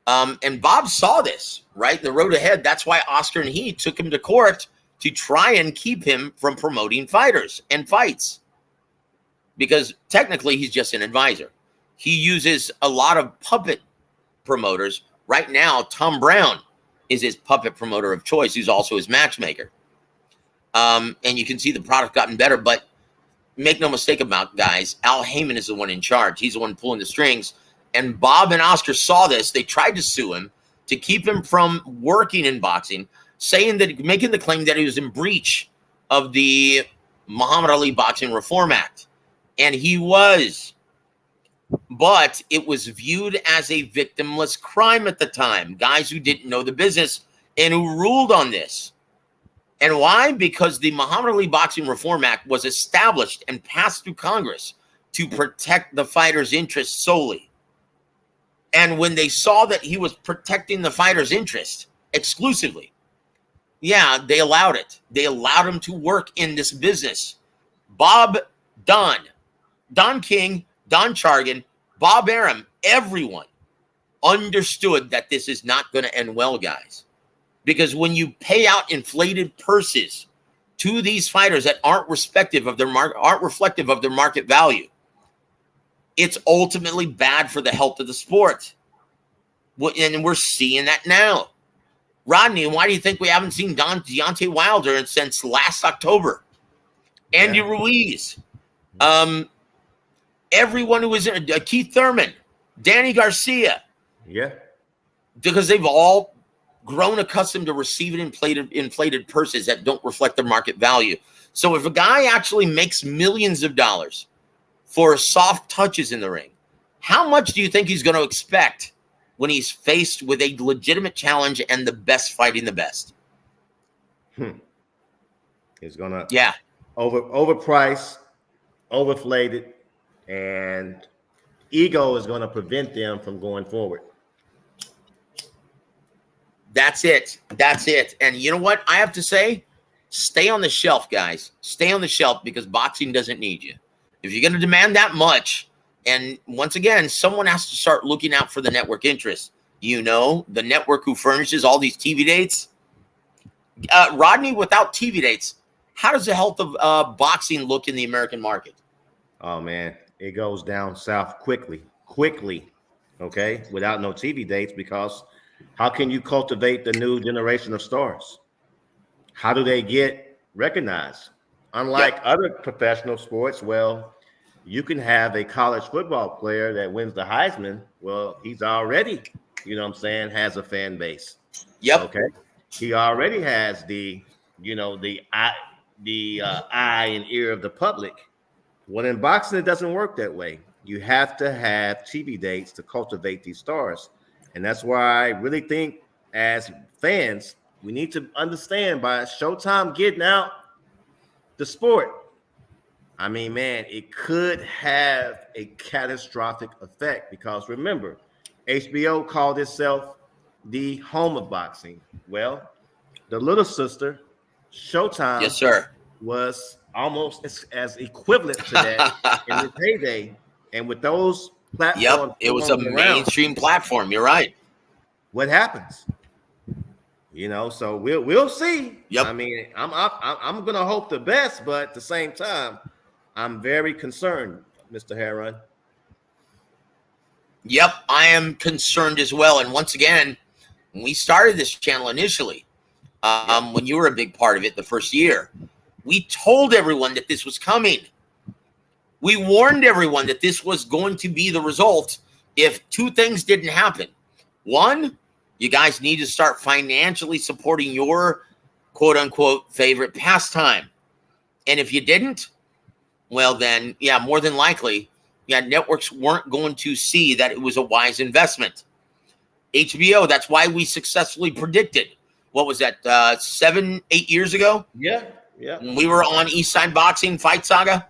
And Bob saw this, right? The road ahead. That's why Oscar and he took him to court to try and keep him from promoting fighters and fights. Because technically he's just an advisor. He uses a lot of puppet promoters. Right now, Tom Brown is his puppet promoter of choice. He's also his matchmaker. And you can see the product gotten better, but make no mistake about it, guys, Al Haymon is the one in charge. He's the one pulling the strings. And Bob and Oscar saw this. They tried to sue him to keep him from working in boxing, making the claim that he was in breach of the Muhammad Ali Boxing Reform Act. And he was. But it was viewed as a victimless crime at the time. Guys who didn't know the business and who ruled on this. And why? Because the Muhammad Ali Boxing Reform Act was established and passed through Congress to protect the fighter's interests solely. And when they saw that he was protecting the fighter's interest exclusively, they allowed it. They allowed him to work in this business. Don King, Don Chargan, Bob Arum, everyone understood that this is not going to end well, guys. Because when you pay out inflated purses to these fighters that aren't reflective of their market value, it's ultimately bad for the health of the sport. And we're seeing that now. Rodney, why do you think we haven't seen Deontay Wilder since last October? Andy Ruiz, everyone who was in Keith Thurman, Danny Garcia. Yeah. Because they've all grown accustomed to receiving inflated purses that don't reflect their market value. So if a guy actually makes millions of dollars for soft touches in the ring, how much do you think he's going to expect when he's faced with a legitimate challenge and the best fighting the best? He's gonna overprice, overflated, and ego is gonna prevent them from going forward. That's it. That's it. And you know what I have to say? Stay on the shelf, guys. Stay on the shelf, because boxing doesn't need you. If you're going to demand that much, and once again, someone has to start looking out for the network interests. You know, the network who furnishes all these TV dates. Rodney, without TV dates, how does the health of boxing look in the American market? Oh, man, it goes down south quickly, okay, without no TV dates, because how can you cultivate the new generation of stars? How do they get recognized? Unlike other professional sports, well, you can have a college football player that wins the Heisman. Well, he's already, you know what I'm saying, has a fan base. Yep. Okay. He already has the eye and ear of the public. Well, in boxing, it doesn't work that way. You have to have TV dates to cultivate these stars. And that's why I really think, as fans, we need to understand, by Showtime getting out the sport, I mean, man, it could have a catastrophic effect, because remember, HBO called itself the home of boxing. Well, the little sister, Showtime, yes, sir, was almost as equivalent to that in its heyday. And with those platforms, it was a mainstream platform. You're right. What happens? You know, so we'll see. Yep. I mean, I'm gonna hope the best, but at the same time, I'm very concerned, Mr. Heron. Yep, I am concerned as well. And once again, when we started this channel initially, when you were a big part of it the first year, we told everyone that this was coming. We warned everyone that this was going to be the result if two things didn't happen. One, you guys need to start financially supporting your quote-unquote favorite pastime. And if you didn't, well then, yeah, more than likely, networks weren't going to see that it was a wise investment. HBO, that's why we successfully predicted, what was that, 7-8 years ago? Yeah. When we were on East Side Boxing Fight Saga?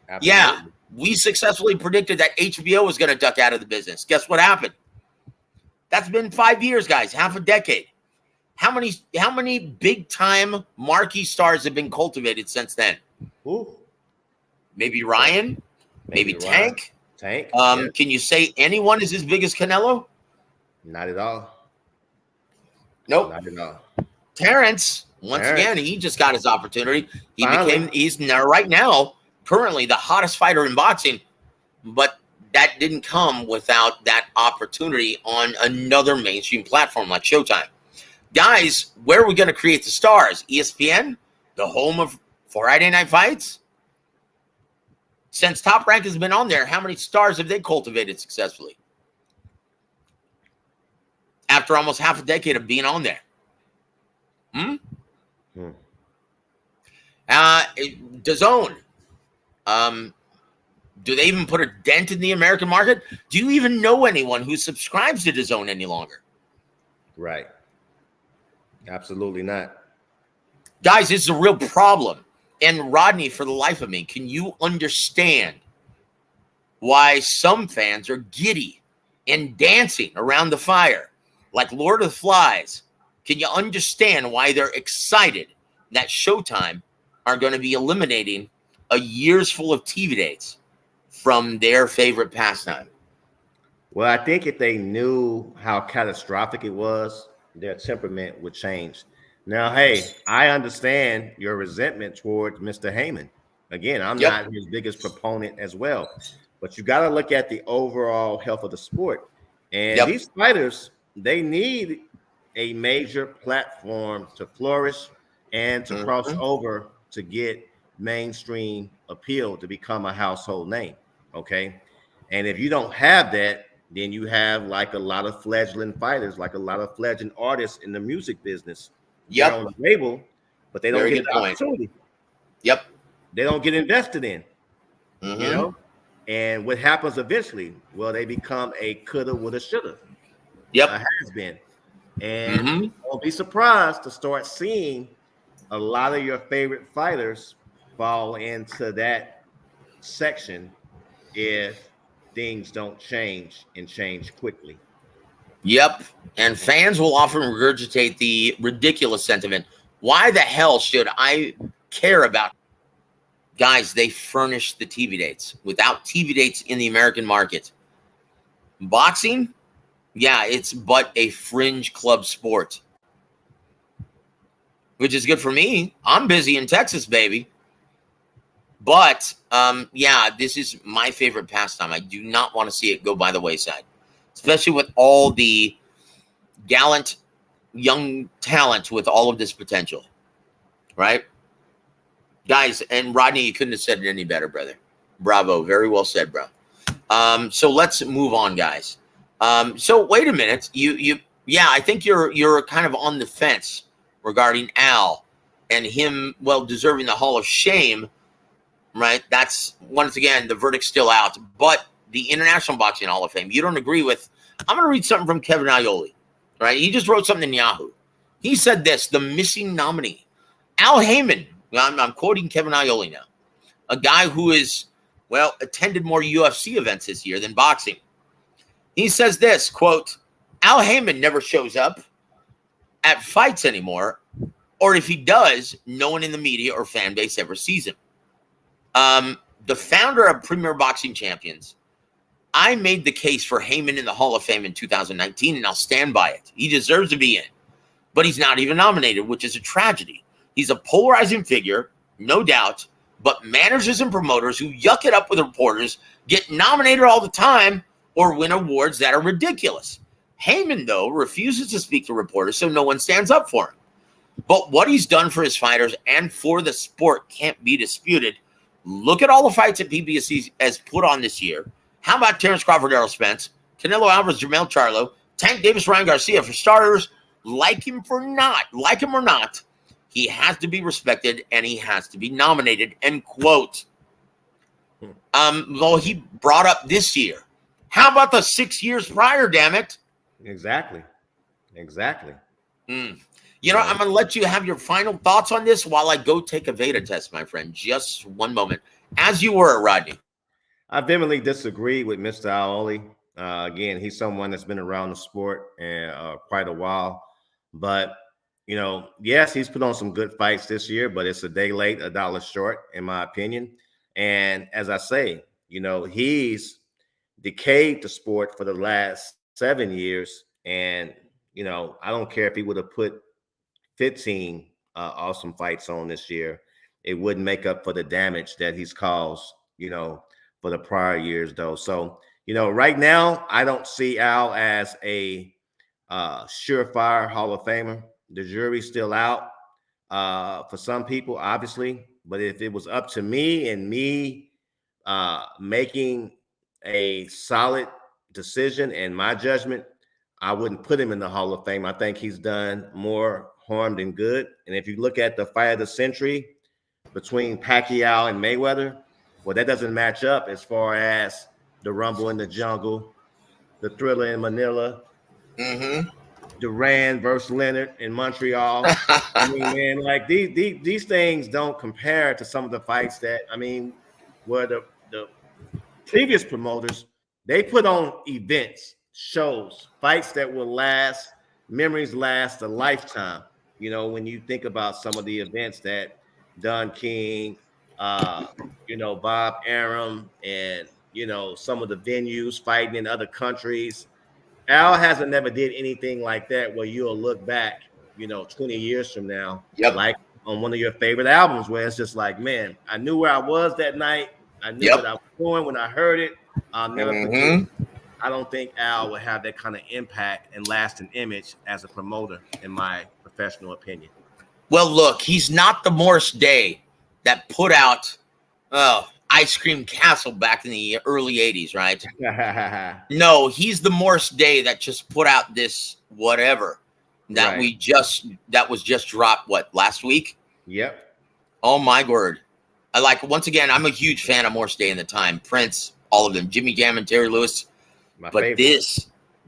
Absolutely. Yeah, we successfully predicted that HBO was going to duck out of the business. Guess what happened? That's been 5 years, guys, half a decade. How many big-time marquee stars have been cultivated since then? Ooh. Maybe Ryan? Maybe Tank? Tank. Can you say anyone is as big as Canelo? Not at all. Nope. Not at all. Terrence, once again, he just got his opportunity. He's now, right now, currently the hottest fighter in boxing, but that didn't come without that opportunity on another mainstream platform like Showtime. Guys, where are we going to create the stars? ESPN? The home of Friday Night Fights? Since Top Rank has been on there, how many stars have they cultivated successfully? After almost half a decade of being on there. DAZN. Do they even put a dent in the American market? Do you even know anyone who subscribes to DAZN any longer? Right. Absolutely not. Guys, this is a real problem. And Rodney, for the life of me, can you understand why some fans are giddy and dancing around the fire like Lord of the Flies? Can you understand why they're excited that Showtime are going to be eliminating a year's full of TV dates from their favorite pastime? Well, I think if they knew how catastrophic it was, their temperament would change. Now, hey, I understand your resentment towards Mr. Haymon. Again, I'm not his biggest proponent as well, but you got to look at the overall health of the sport. And these fighters, they need a major platform to flourish and to cross over to get mainstream appeal, to become a household name. Okay. And if you don't have that, Then you have like a lot of fledgling fighters, like a lot of fledgling artists in the music business. They're on the label, but they don't Very get good the point. opportunity. Yep. They don't get invested in, Mm-hmm. you know? And what happens eventually? Well, they become a coulda, woulda, shoulda. Yep. Has been. And don't be surprised to start seeing a lot of your favorite fighters fall into that section if things don't change and change quickly. Yep. And fans will often regurgitate the ridiculous sentiment. Why the hell should I care about? Guys, they furnish the TV dates. Without TV dates in the American market, boxing, yeah, it's but a fringe club sport, which is good for me. I'm busy in Texas, baby. But yeah, this is my favorite pastime. I do not want to see it go by the wayside, especially with all the gallant young talent with all of this potential, right? Guys, and Rodney, you couldn't have said it any better, brother. Bravo. Very well said, bro. So let's move on, guys. So wait a minute. Yeah, I think you're kind of on the fence regarding Al and him, well, deserving the Hall of Shame, right? That's, once again, the verdict's still out. But the International Boxing Hall of Fame, you don't agree with. I'm going to read something from Kevin Aioli, right? He just wrote something in Yahoo. He said this: the missing nominee, Al Haymon. I'm quoting Kevin Aioli now, a guy who is, well, attended more UFC events this year than boxing. He says this, quote, Al Haymon never shows up at fights anymore, or if he does, no one in the media or fan base ever sees him. The founder of Premier Boxing Champions, I made the case for Haymon in the Hall of Fame in 2019, and I'll stand by it. He deserves to be in, but he's not even nominated, which is a tragedy. He's a polarizing figure, no doubt, but managers and promoters who yuck it up with reporters get nominated all the time or win awards that are ridiculous. Haymon, though, refuses to speak to reporters, so no one stands up for him. But what he's done for his fighters and for the sport can't be disputed. Look at all the fights that PBC has put on this year. How about Terrence Crawford, Errol Spence, Canelo Alvarez, Jermell Charlo, Tank Davis, Ryan Garcia? For starters, like him or not, he has to be respected and he has to be nominated, end quote. Well, he brought up this year. How about the 6 years prior, damn it? Exactly. You know, I'm going to let you have your final thoughts on this while I go take a Veda test, my friend. Just one moment. As you were, Rodney. I vehemently disagree with Mr. Aioli. Again, he's someone that's been around the sport and quite a while. But, you know, yes, he's put on some good fights this year, but it's a day late, a dollar short, in my opinion. And as I say, you know, he's decayed the sport for the last 7 years. And, you know, I don't care if he would have put 15 awesome fights on this year, it wouldn't make up for the damage that he's caused, you know, for the prior years, though. So, you know, right now, I don't see Al as a surefire Hall of Famer. The jury's still out for some people, obviously. But if it was up to me and me making a solid decision and my judgment, I wouldn't put him in the Hall of Fame. I think he's done more harm than good. And if you look at the fight of the century between Pacquiao and Mayweather, well, that doesn't match up as far as the Rumble in the Jungle, the Thriller in Manila, Duran versus Leonard in Montreal. I mean, man, like these things don't compare to some of the fights that, I mean, where the previous promoters, they put on events, shows, fights that will last, memories last a lifetime. You know, when you think about some of the events that Don King, you know, Bob Arum, and, you know, some of the venues fighting in other countries. Al hasn't never did anything like that where you'll look back, you know, 20 years from now, like on one of your favorite albums where it's just like, man, I knew where I was that night. I knew what I was doing when I heard it. I'll never forget. I don't think Al will have that kind of impact and lasting image as a promoter, in my professional opinion. Well, look, he's not the Morris Day that put out, Ice Cream Castle back in the early 80s, right? No, he's the Morris Day that just put out this whatever that that was just dropped, what, last week? Yep. Oh my word. Once again, I'm a huge fan of Morris Day in the time. Prince, all of them, Jimmy Jam and Terry Lewis. My but favorite.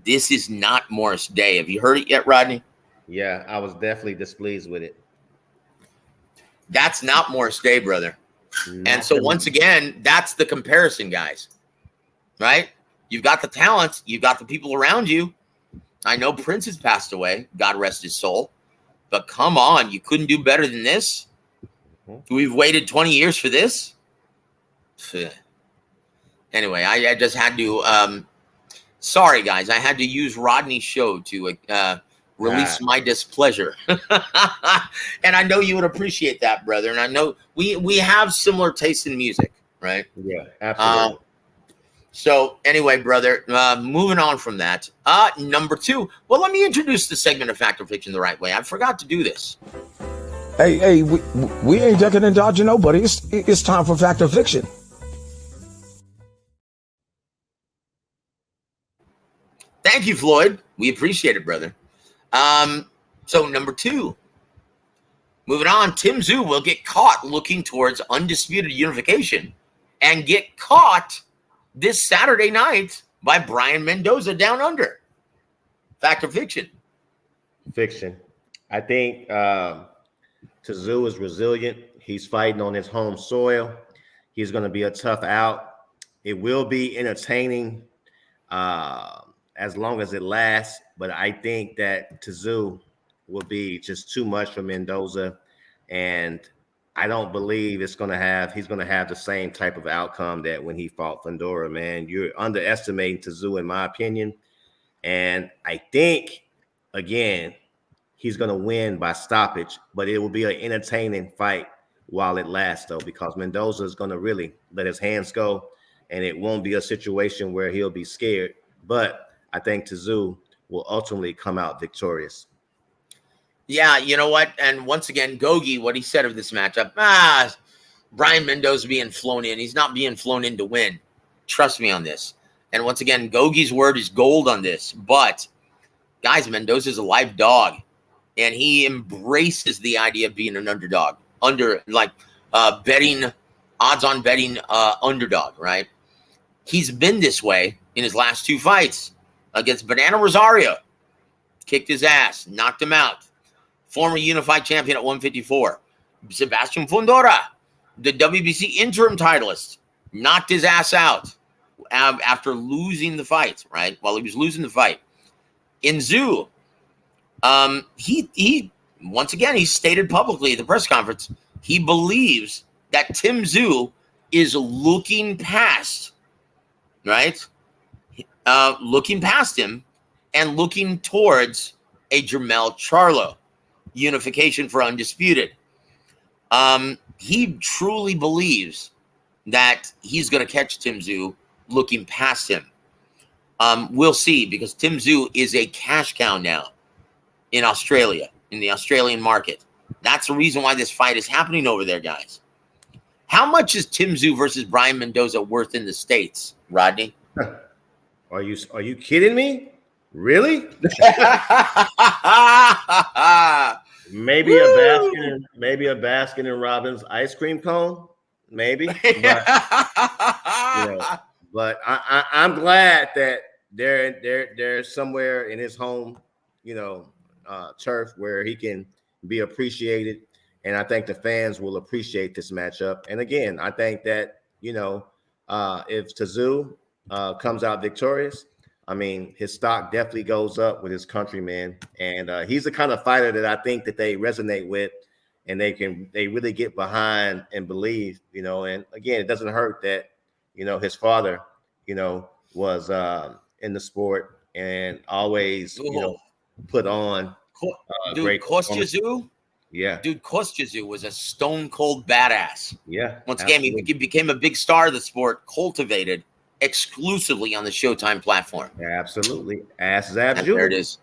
this is not Morris Day. Have you heard it yet, Rodney? Yeah, I was definitely displeased with it. That's not Morris Day, brother. And so once again, that's the comparison, guys. Right? You've got the talent. You've got the people around you. I know Prince has passed away. God rest his soul. But come on, you couldn't do better than this? We've waited 20 years for this? Anyway, I just had to sorry, guys. I had to use Rodney's show to release my displeasure. And I know you would appreciate that, brother. And I know we have similar taste in music, right? Yeah, absolutely. So anyway, brother, moving on from that. Number 2. Well, let me introduce the segment of Fact or Fiction the right way. I forgot to do this. Hey, we ain't ducking and dodging nobody. It's time for Fact or Fiction. Thank you, Floyd. We appreciate it, brother. So number 2. Moving on, Tszyu will get caught looking towards undisputed unification and get caught this Saturday night by Brian Mendoza down under. Fact or fiction? Fiction. I think Tszyu is resilient. He's fighting on his home soil. He's going to be a tough out. It will be entertaining as long as it lasts, but I think that Tszyu will be just too much for Mendoza, and I don't believe he's going to have the same type of outcome that when he fought Fundora, man. You're underestimating Tszyu, in my opinion. And I think, again, he's going to win by stoppage, but it will be an entertaining fight while it lasts, though, because Mendoza is going to really let his hands go, and it won't be a situation where he'll be scared. But I think Tszyu will ultimately come out victorious. Yeah, you know what? And once again, Gogi, what he said of this matchup, Brian Mendoza being flown in. He's not being flown in to win. Trust me on this. And once again, Gogi's word is gold on this. But, guys, Mendoza's a live dog. And he embraces the idea of being an underdog. Betting, odds-on betting underdog, right? He's been this way in his last 2 fights. Against Banana Rosario. Kicked his ass. Knocked him out. Former unified champion at 154. Sebastian Fundora, the WBC interim titleist, knocked his ass out after losing the fight, right? While he was losing the fight. In Tszyu, he once again, he stated publicly at the press conference, he believes that Tszyu is looking past, right? Looking past him and looking towards a Jermell Charlo. Unification for undisputed. He truly believes that he's going to catch Tszyu looking past him. We'll see, because Tszyu is a cash cow now in Australia, in the Australian market. That's the reason why this fight is happening over there, guys. How much is Tszyu versus Brian Mendoza worth in the States, Rodney? Are you kidding me? Really? Maybe a Baskin and Robbins ice cream cone, maybe. But I'm glad that they're somewhere in his home, turf where he can be appreciated, and I think the fans will appreciate this matchup. And again, I think that if Tszyu comes out victorious, I mean, his stock definitely goes up with his countrymen, and he's the kind of fighter that I think that they resonate with, and they really get behind and believe, and again, it doesn't hurt that, his father, was in the sport and always, put on great Tszyu? Yeah. Dude, Tszyu was a stone cold badass. Yeah. Once again, he became a big star of the sport, cultivated exclusively on the Showtime platform. Absolutely. Ask Zab. There it is.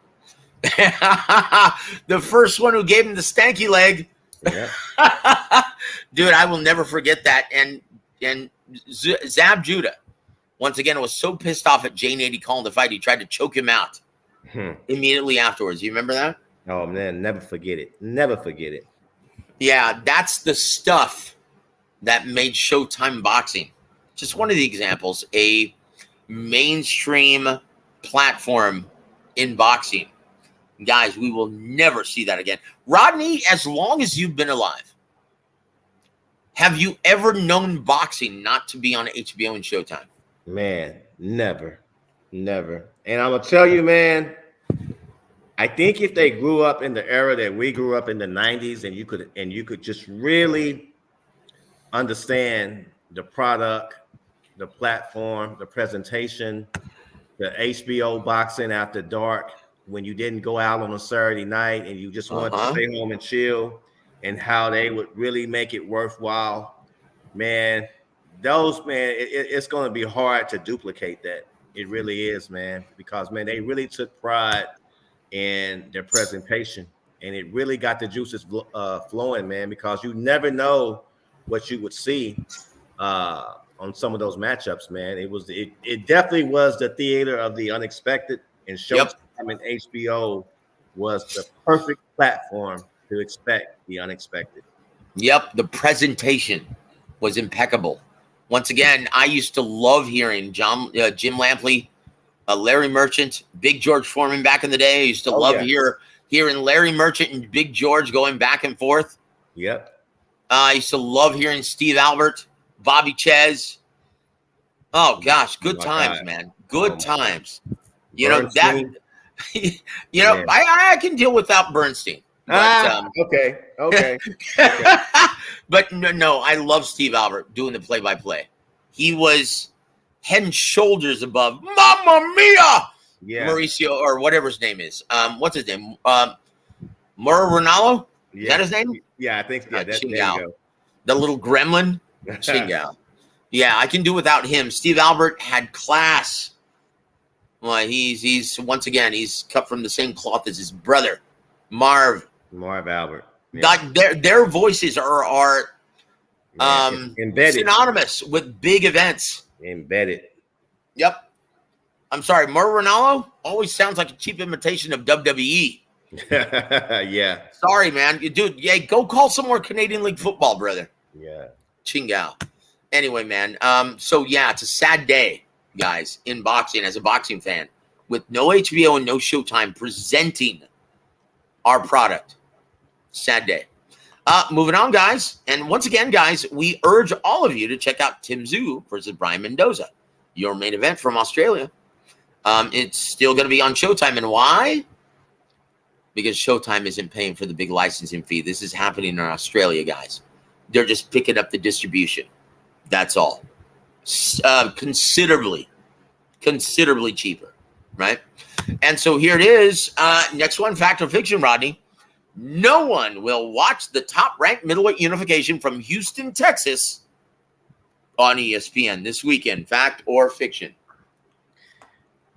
The first one who gave him the stanky leg. Yeah. Dude, I will never forget that. And Zab Judah, once again, was so pissed off at Jay Nady calling the fight, he tried to choke him out immediately afterwards. You remember that? Oh, man, never forget it. Never forget it. Yeah, that's the stuff that made Showtime boxing. Just one of the examples, a mainstream platform in boxing. Guys, we will never see that again. Rodney, as long as you've been alive, have you ever known boxing not to be on HBO and Showtime? Man, never. And I'm going to tell you, man, I think if they grew up in the era that we grew up in the 90s, and you could just really understand the product, the platform, the presentation, the HBO boxing after dark, when you didn't go out on a Saturday night and you just wanted to stay home and chill, and how they would really make it worthwhile, man, it's going to be hard to duplicate that. It really is, man, because, man, they really took pride in their presentation, and it really got the juices flowing, man, because you never know what you would see on some of those matchups, man. It definitely was the theater of the unexpected, and Showtime and HBO was the perfect platform to expect the unexpected. Yep, the presentation was impeccable. Once again, I used to love hearing Jim Lampley, Larry Merchant, Big George Foreman back in the day. I used to love hearing Larry Merchant and Big George going back and forth. Yep. I used to love hearing Steve Albert, Bobby Ches. Oh gosh, good times, man. Good times. You know that. You know, I can deal without Bernstein. But, okay. But no, I love Steve Albert doing the play-by-play. He was head and shoulders above Mamma Mia! Yeah. Mauricio, or whatever his name is. What's his name? Mauro Ronaldo? Is that his name? Yeah, I think so. There you go. The little gremlin? Chingao. Yeah, I can do without him. Steve Albert had class. Well, he's once again, he's cut from the same cloth as his brother, Marv Albert. Yeah. Like their voices are embedded, synonymous with big events. Embedded. Yep. I'm sorry, Mauro Ronaldo always sounds like a cheap imitation of WWE. Yeah. Sorry, man. Dude, yeah, go call some more Canadian League football, brother. Yeah. Chingao. Anyway, man. So yeah, it's a sad day, guys, in boxing as a boxing fan, with no HBO and no Showtime presenting our product. Sad day. Moving on, guys. And once again, guys, we urge all of you to check out Tszyu versus Brian Mendoza, your main event from Australia. It's still going to be on Showtime. And why? Because Showtime isn't paying for the big licensing fee. This is happening in Australia, guys. They're just picking up the distribution. That's all. Considerably cheaper, right? And so here it is. Next one, fact or fiction, Rodney. No one will watch the top-ranked middleweight unification from Houston, Texas on ESPN this weekend. Fact or fiction?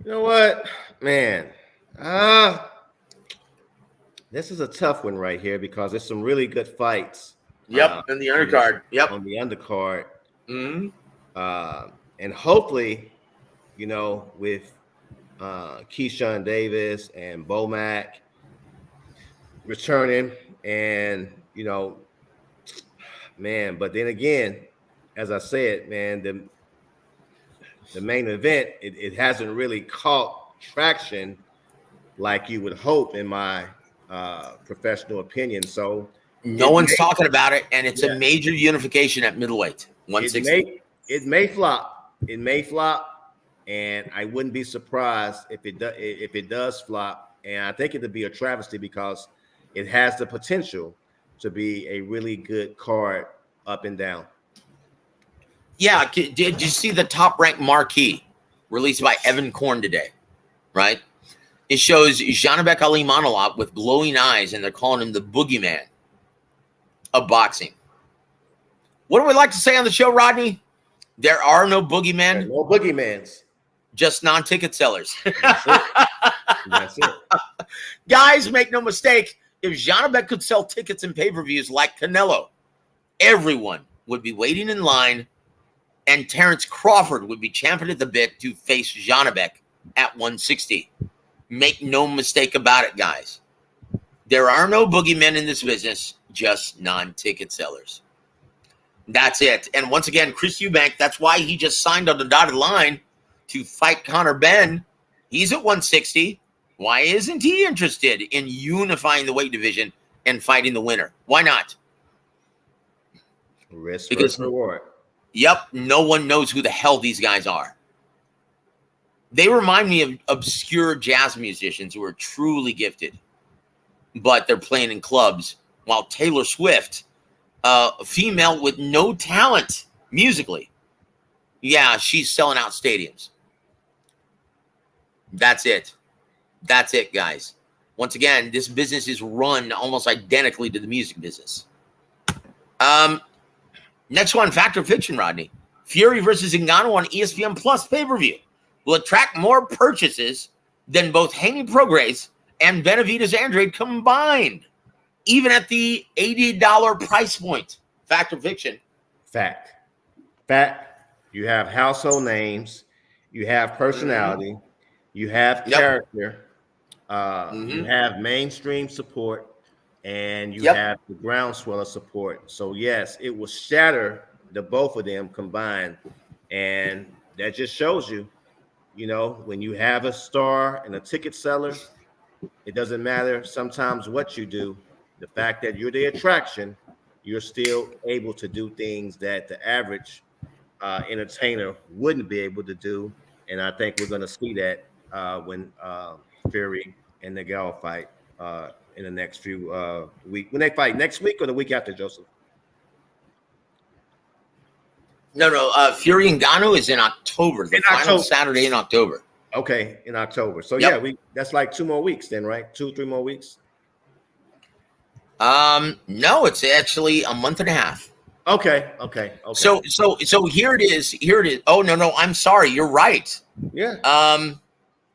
You know what, man? This is a tough one right here because there's some really good fights. Yep, in the undercard. Yep. On the undercard. Mm-hmm. And hopefully, you know, with Keyshawn Davis and Bomac returning, and, you know, man, but then again, as I said, man, the main event, it hasn't really caught traction like you would hope, in my professional opinion. So no one's talking about it, and it's a major unification at middleweight, 160. It may flop. It may flop, and I wouldn't be surprised if it does flop. And I think it'd be a travesty because it has the potential to be a really good card up and down. Yeah, did you see the top-ranked marquee released by Evan Korn today, right? It shows Janibek Ali Manalap with glowing eyes, and they're calling him the boogeyman of boxing. What do we like to say on the show, Rodney? There are no boogeymen. No boogeymans. Just non-ticket sellers. That's it. That's it. Guys, make no mistake. If Janibek could sell tickets and pay-per-views like Canelo, everyone would be waiting in line and Terrence Crawford would be champing at the bit to face Janibek at 160. Make no mistake about it, guys. There are no boogeymen in this business, just non-ticket sellers. That's it. And once again, Chris Eubank, that's why he just signed on the dotted line to fight Conor Benn. He's at 160. Why isn't he interested in unifying the weight division and fighting the winner? Why not? Risk Because versus reward. Yep, no one knows who the hell these guys are. They remind me of obscure jazz musicians who are truly gifted, but they're playing in clubs, while Taylor Swift, a female with no talent musically, yeah, she's selling out stadiums. That's it. That's it, guys. Once again, this business is run almost identically to the music business. Next one, Fact or Fiction, Rodney. Fury versus Ngannou on ESPN Plus pay-per-view will attract more purchases than both Haney Prograis and Benavidez Andrade combined, even at the $80 price point. Fact or Fiction? Fact. Fact. You have household names. You have personality. You have character. You have mainstream support. And you have the groundswell of support. So, yes, it will shatter the both of them combined. And that just shows you, when you have a star and a ticket seller, it doesn't matter sometimes what you do. The fact that you're the attraction, you're still able to do things that the average entertainer wouldn't be able to do. And I think we're going to see that when Fury and Ngannou fight in the next few weeks. When they fight next week or the week after, Joseph? No. Fury and Ngannou is in October. The final Saturday in October. Okay, in October. So yeah, that's like 2 more weeks then, right? 2-3 more weeks. No, it's actually a month and a half. Okay. So here it is. Oh no, I'm sorry. You're right. Yeah.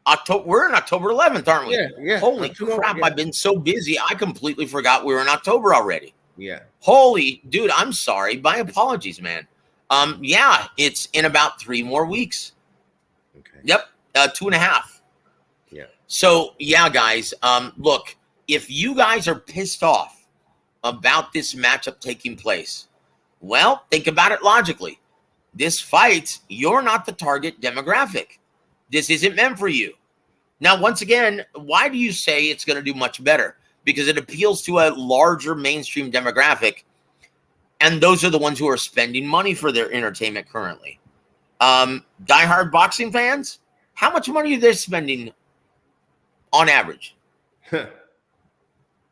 October. We're in October 11th, aren't we? Yeah. Holy crap! I've been so busy, I completely forgot we were in October already. Yeah. Holy dude, I'm sorry. My apologies, man. Yeah, it's in about 3 more weeks. Okay. Yep. 2.5. Yeah. So yeah, guys. Look, if you guys are pissed off about this matchup taking place, well, think about it logically. This fight, you're not the target demographic. This isn't meant for you. Now, once again, why do you say it's going to do much better? Because it appeals to a larger mainstream demographic, and those are the ones who are spending money for their entertainment currently. Diehard boxing fans, how much money are they spending on average?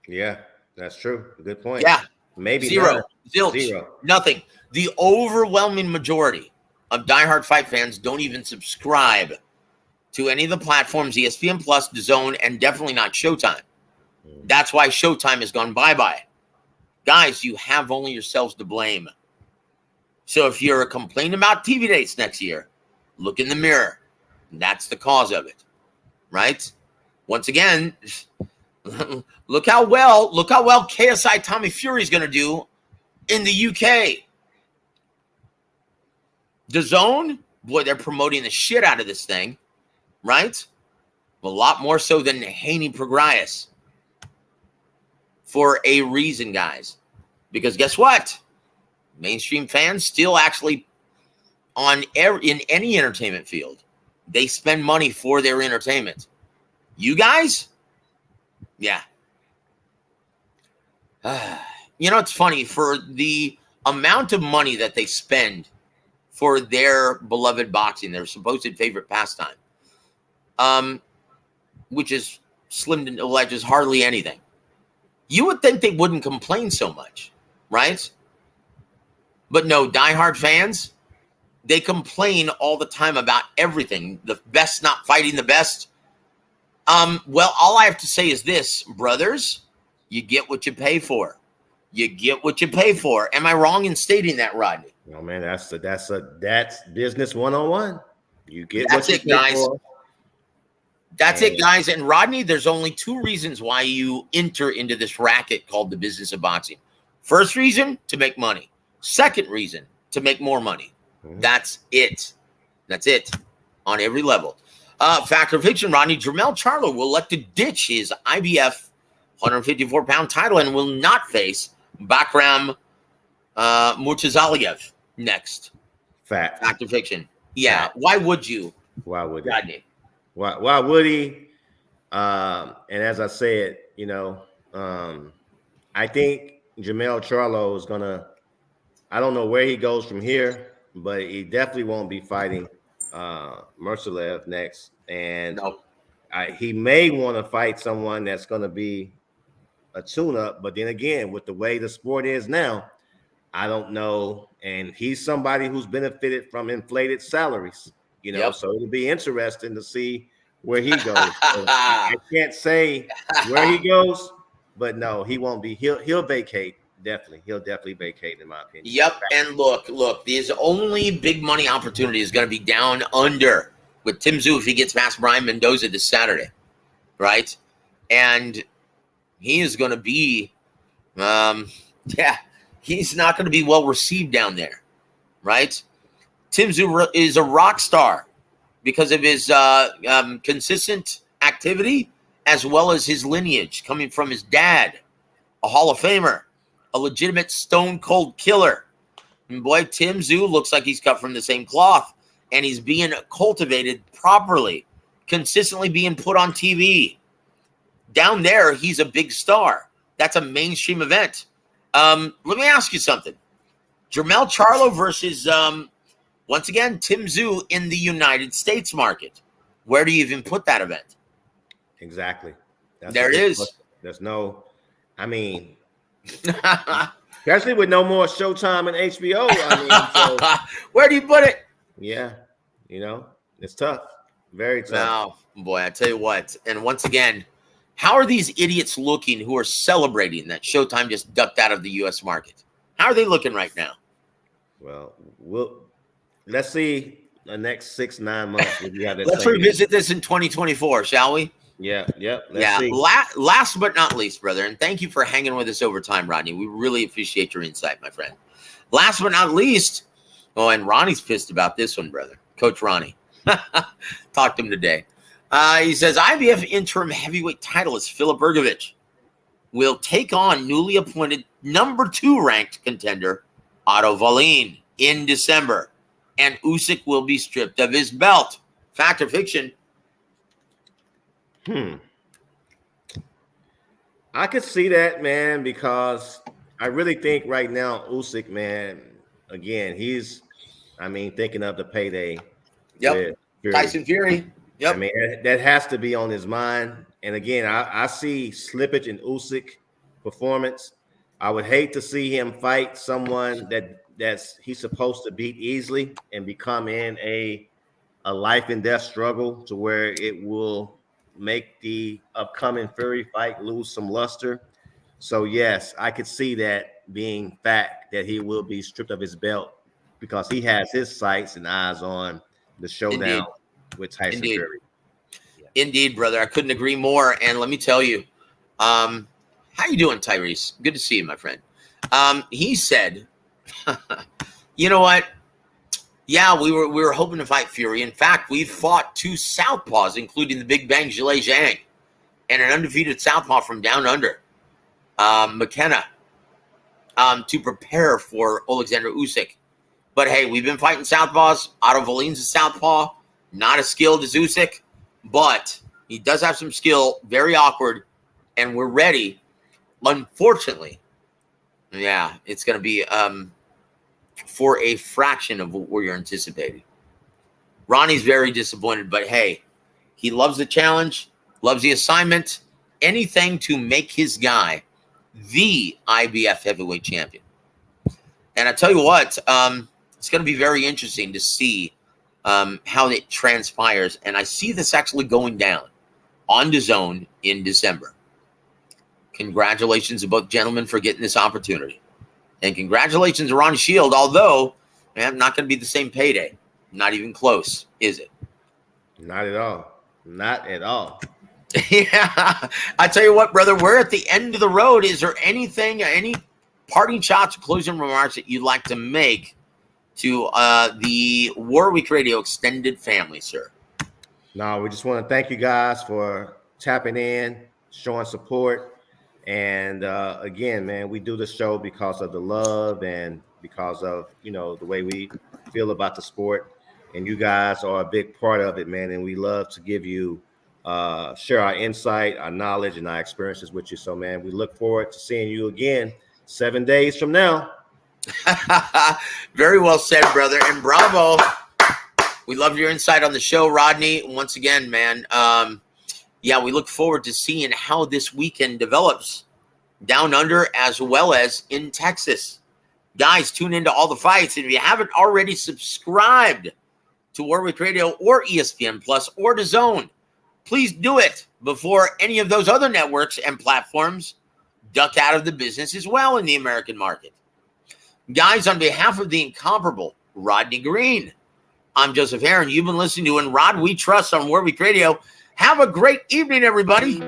Yeah, that's true. Good point. Yeah. Maybe zero. Zilch. Zero. Nothing. The overwhelming majority of diehard fight fans don't even subscribe to any of the platforms, ESPN Plus, DAZN, and definitely not Showtime. That's why Showtime has gone bye-bye. Guys, you have only yourselves to blame. So if you're complaining about TV dates next year, look in the mirror. That's the cause of it, right? Once again, look how well KSI Tommy Fury is going to do in the UK. DAZN, boy, they're promoting the shit out of this thing, right? A lot more so than Haney Prograis. For a reason, guys. Because guess what? Mainstream fans still actually in any entertainment field, they spend money for their entertainment. You guys? Yeah. It's funny, for the amount of money that they spend for their beloved boxing, their supposed favorite pastime, which is just hardly anything. You would think they wouldn't complain so much, right? But no, diehard fans, they complain all the time about everything. The best not fighting the best. Well, all I have to say is this, brothers, you get what you pay for. You get what you pay for. Am I wrong in stating that, Rodney? No, man, that's business 101. You get that's what you it, pay guys. for. That's it, guys. And Rodney, there's only 2 reasons why you enter into this racket called the business of boxing. First reason, to make money. Second reason, to make more money. That's it. That's it on every level. Fact or fiction, Rodney, Jermell Charlo will elect to ditch his IBF 154-pound title and will not face Bakram Murtazaliev next. Fact. Fact or fiction? Yeah. Fact. Why would you? Why would he? Rodney? Why would he? And as I said, I think Jermell Charlo is gonna. I don't know where he goes from here, but he definitely won't be fighting Murtazaliev next. And he may want to fight someone that's going to be a tune-up. But then again, with the way the sport is now, I don't know. And he's somebody who's benefited from inflated salaries, So it'll be interesting to see where he goes. So I can't say where he goes, but no, he won't be. He'll vacate. Definitely. He'll definitely vacate, in my opinion. Yep. And look, his only big money opportunity is going to be down under with Tszyu if he gets past Brian Mendoza this Saturday, right? And he is going to be, he's not going to be well received down there, right? Tszyu is a rock star because of his consistent activity as well as his lineage coming from his dad, a Hall of Famer, a legitimate stone-cold killer. And boy, Tszyu looks like he's cut from the same cloth, and he's being cultivated properly, consistently being put on TV. Down there, he's a big star. That's a mainstream event. Let me ask you something. Jermell Charlo versus, once again, Tszyu in the United States market. Where do you even put that event? Exactly. There it is. There's no, especially with no more Showtime and HBO. Where do you put it? Yeah, it's tough. Very tough. Now, boy, I tell you what. And once again, how are these idiots looking who are celebrating that Showtime just ducked out of the U.S. market? How are they looking right now? Well, let's see the next 6-9 months. Let's revisit this in 2024, shall we? Yeah. Let's see. Last but not least, brother, and thank you for hanging with us over time, Rodney. We really appreciate your insight, my friend. Last but not least, and Ronnie's pissed about this one, brother. Coach Ronnie. Talked to him today. He says, IBF interim heavyweight titleist Filip Ergovic will take on newly appointed number 2 ranked contender Otto Wallin in December, and Usyk will be stripped of his belt. Fact or fiction? I could see that, man, because I really think right now Usyk, man, again, he's, thinking of the payday. Yep. Tyson Fury. Yep. That has to be on his mind. And again, I see slippage in Usyk performance. I would hate to see him fight someone that's he's supposed to beat easily and become in a life and death struggle to where it will make the upcoming Fury fight lose some luster. So yes, I could see that being fact, that he will be stripped of his belt because he has his sights and eyes on the showdown with Tyson Fury. Indeed, brother. I couldn't agree more. And let me tell you, how you doing, Tyrese? Good to see you, my friend. He said, you know what? Yeah, we were hoping to fight Fury. In fact, we fought 2 southpaws, including the Big Bang Zhilei Zhang, and an undefeated southpaw from down under, McKenna, to prepare for Alexander Usyk. But hey, we've been fighting southpaws. Otto Wallin's a southpaw, not as skilled as Usyk, but he does have some skill. Very awkward, and we're ready. Unfortunately, yeah, it's going to be for a fraction of what we're anticipating. Ronnie's very disappointed, but hey, he loves the challenge, loves the assignment, anything to make his guy the IBF heavyweight champion. And I tell you what, it's going to be very interesting to see how it transpires. And I see this actually going down on DAZN in December. Congratulations to both gentlemen for getting this opportunity. And congratulations to Ron Shield, although not going to be the same payday. Not even close, is it? Not at all. Not at all. Yeah. I tell you what, brother, we're at the end of the road. Is there anything, any parting shots or closing remarks that you'd like to make to the War Week Radio extended family, sir? No, we just want to thank you guys for tapping in, showing support. And again, man, we do the show because of the love and because of, the way we feel about the sport. And you guys are a big part of it, man. And we love to give you, share our insight, our knowledge, and our experiences with you. So, man, we look forward to seeing you again 7 days from now. Very well said, brother. And bravo. We love your insight on the show, Rodney. Once again, man, yeah, we look forward to seeing how this weekend develops down under as well as in Texas. Guys, tune into all the fights. And if you haven't already subscribed to Warwick Radio or ESPN Plus or DAZN, please do it before any of those other networks and platforms duck out of the business as well in the American market. Guys, on behalf of the incomparable Rodney Green, I'm Joseph Heron. You've been listening to In Rod We Trust on Warwick Radio. Have a great evening, everybody.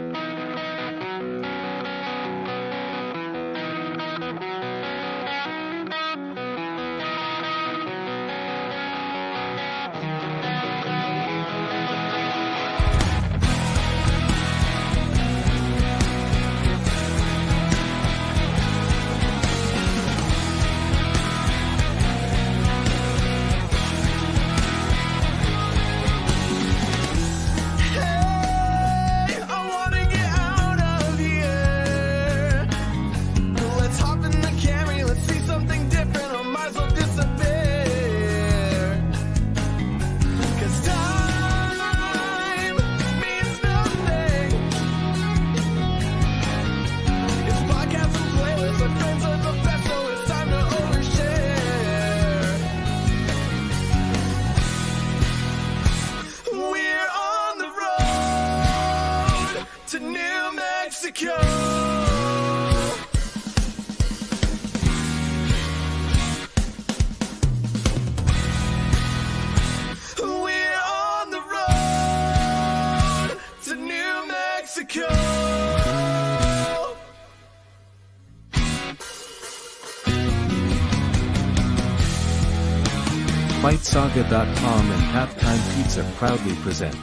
FightSaga.com and Halftime Pizza proudly present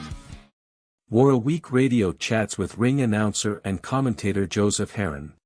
War Week Radio chats with ring announcer and commentator Joseph Heron.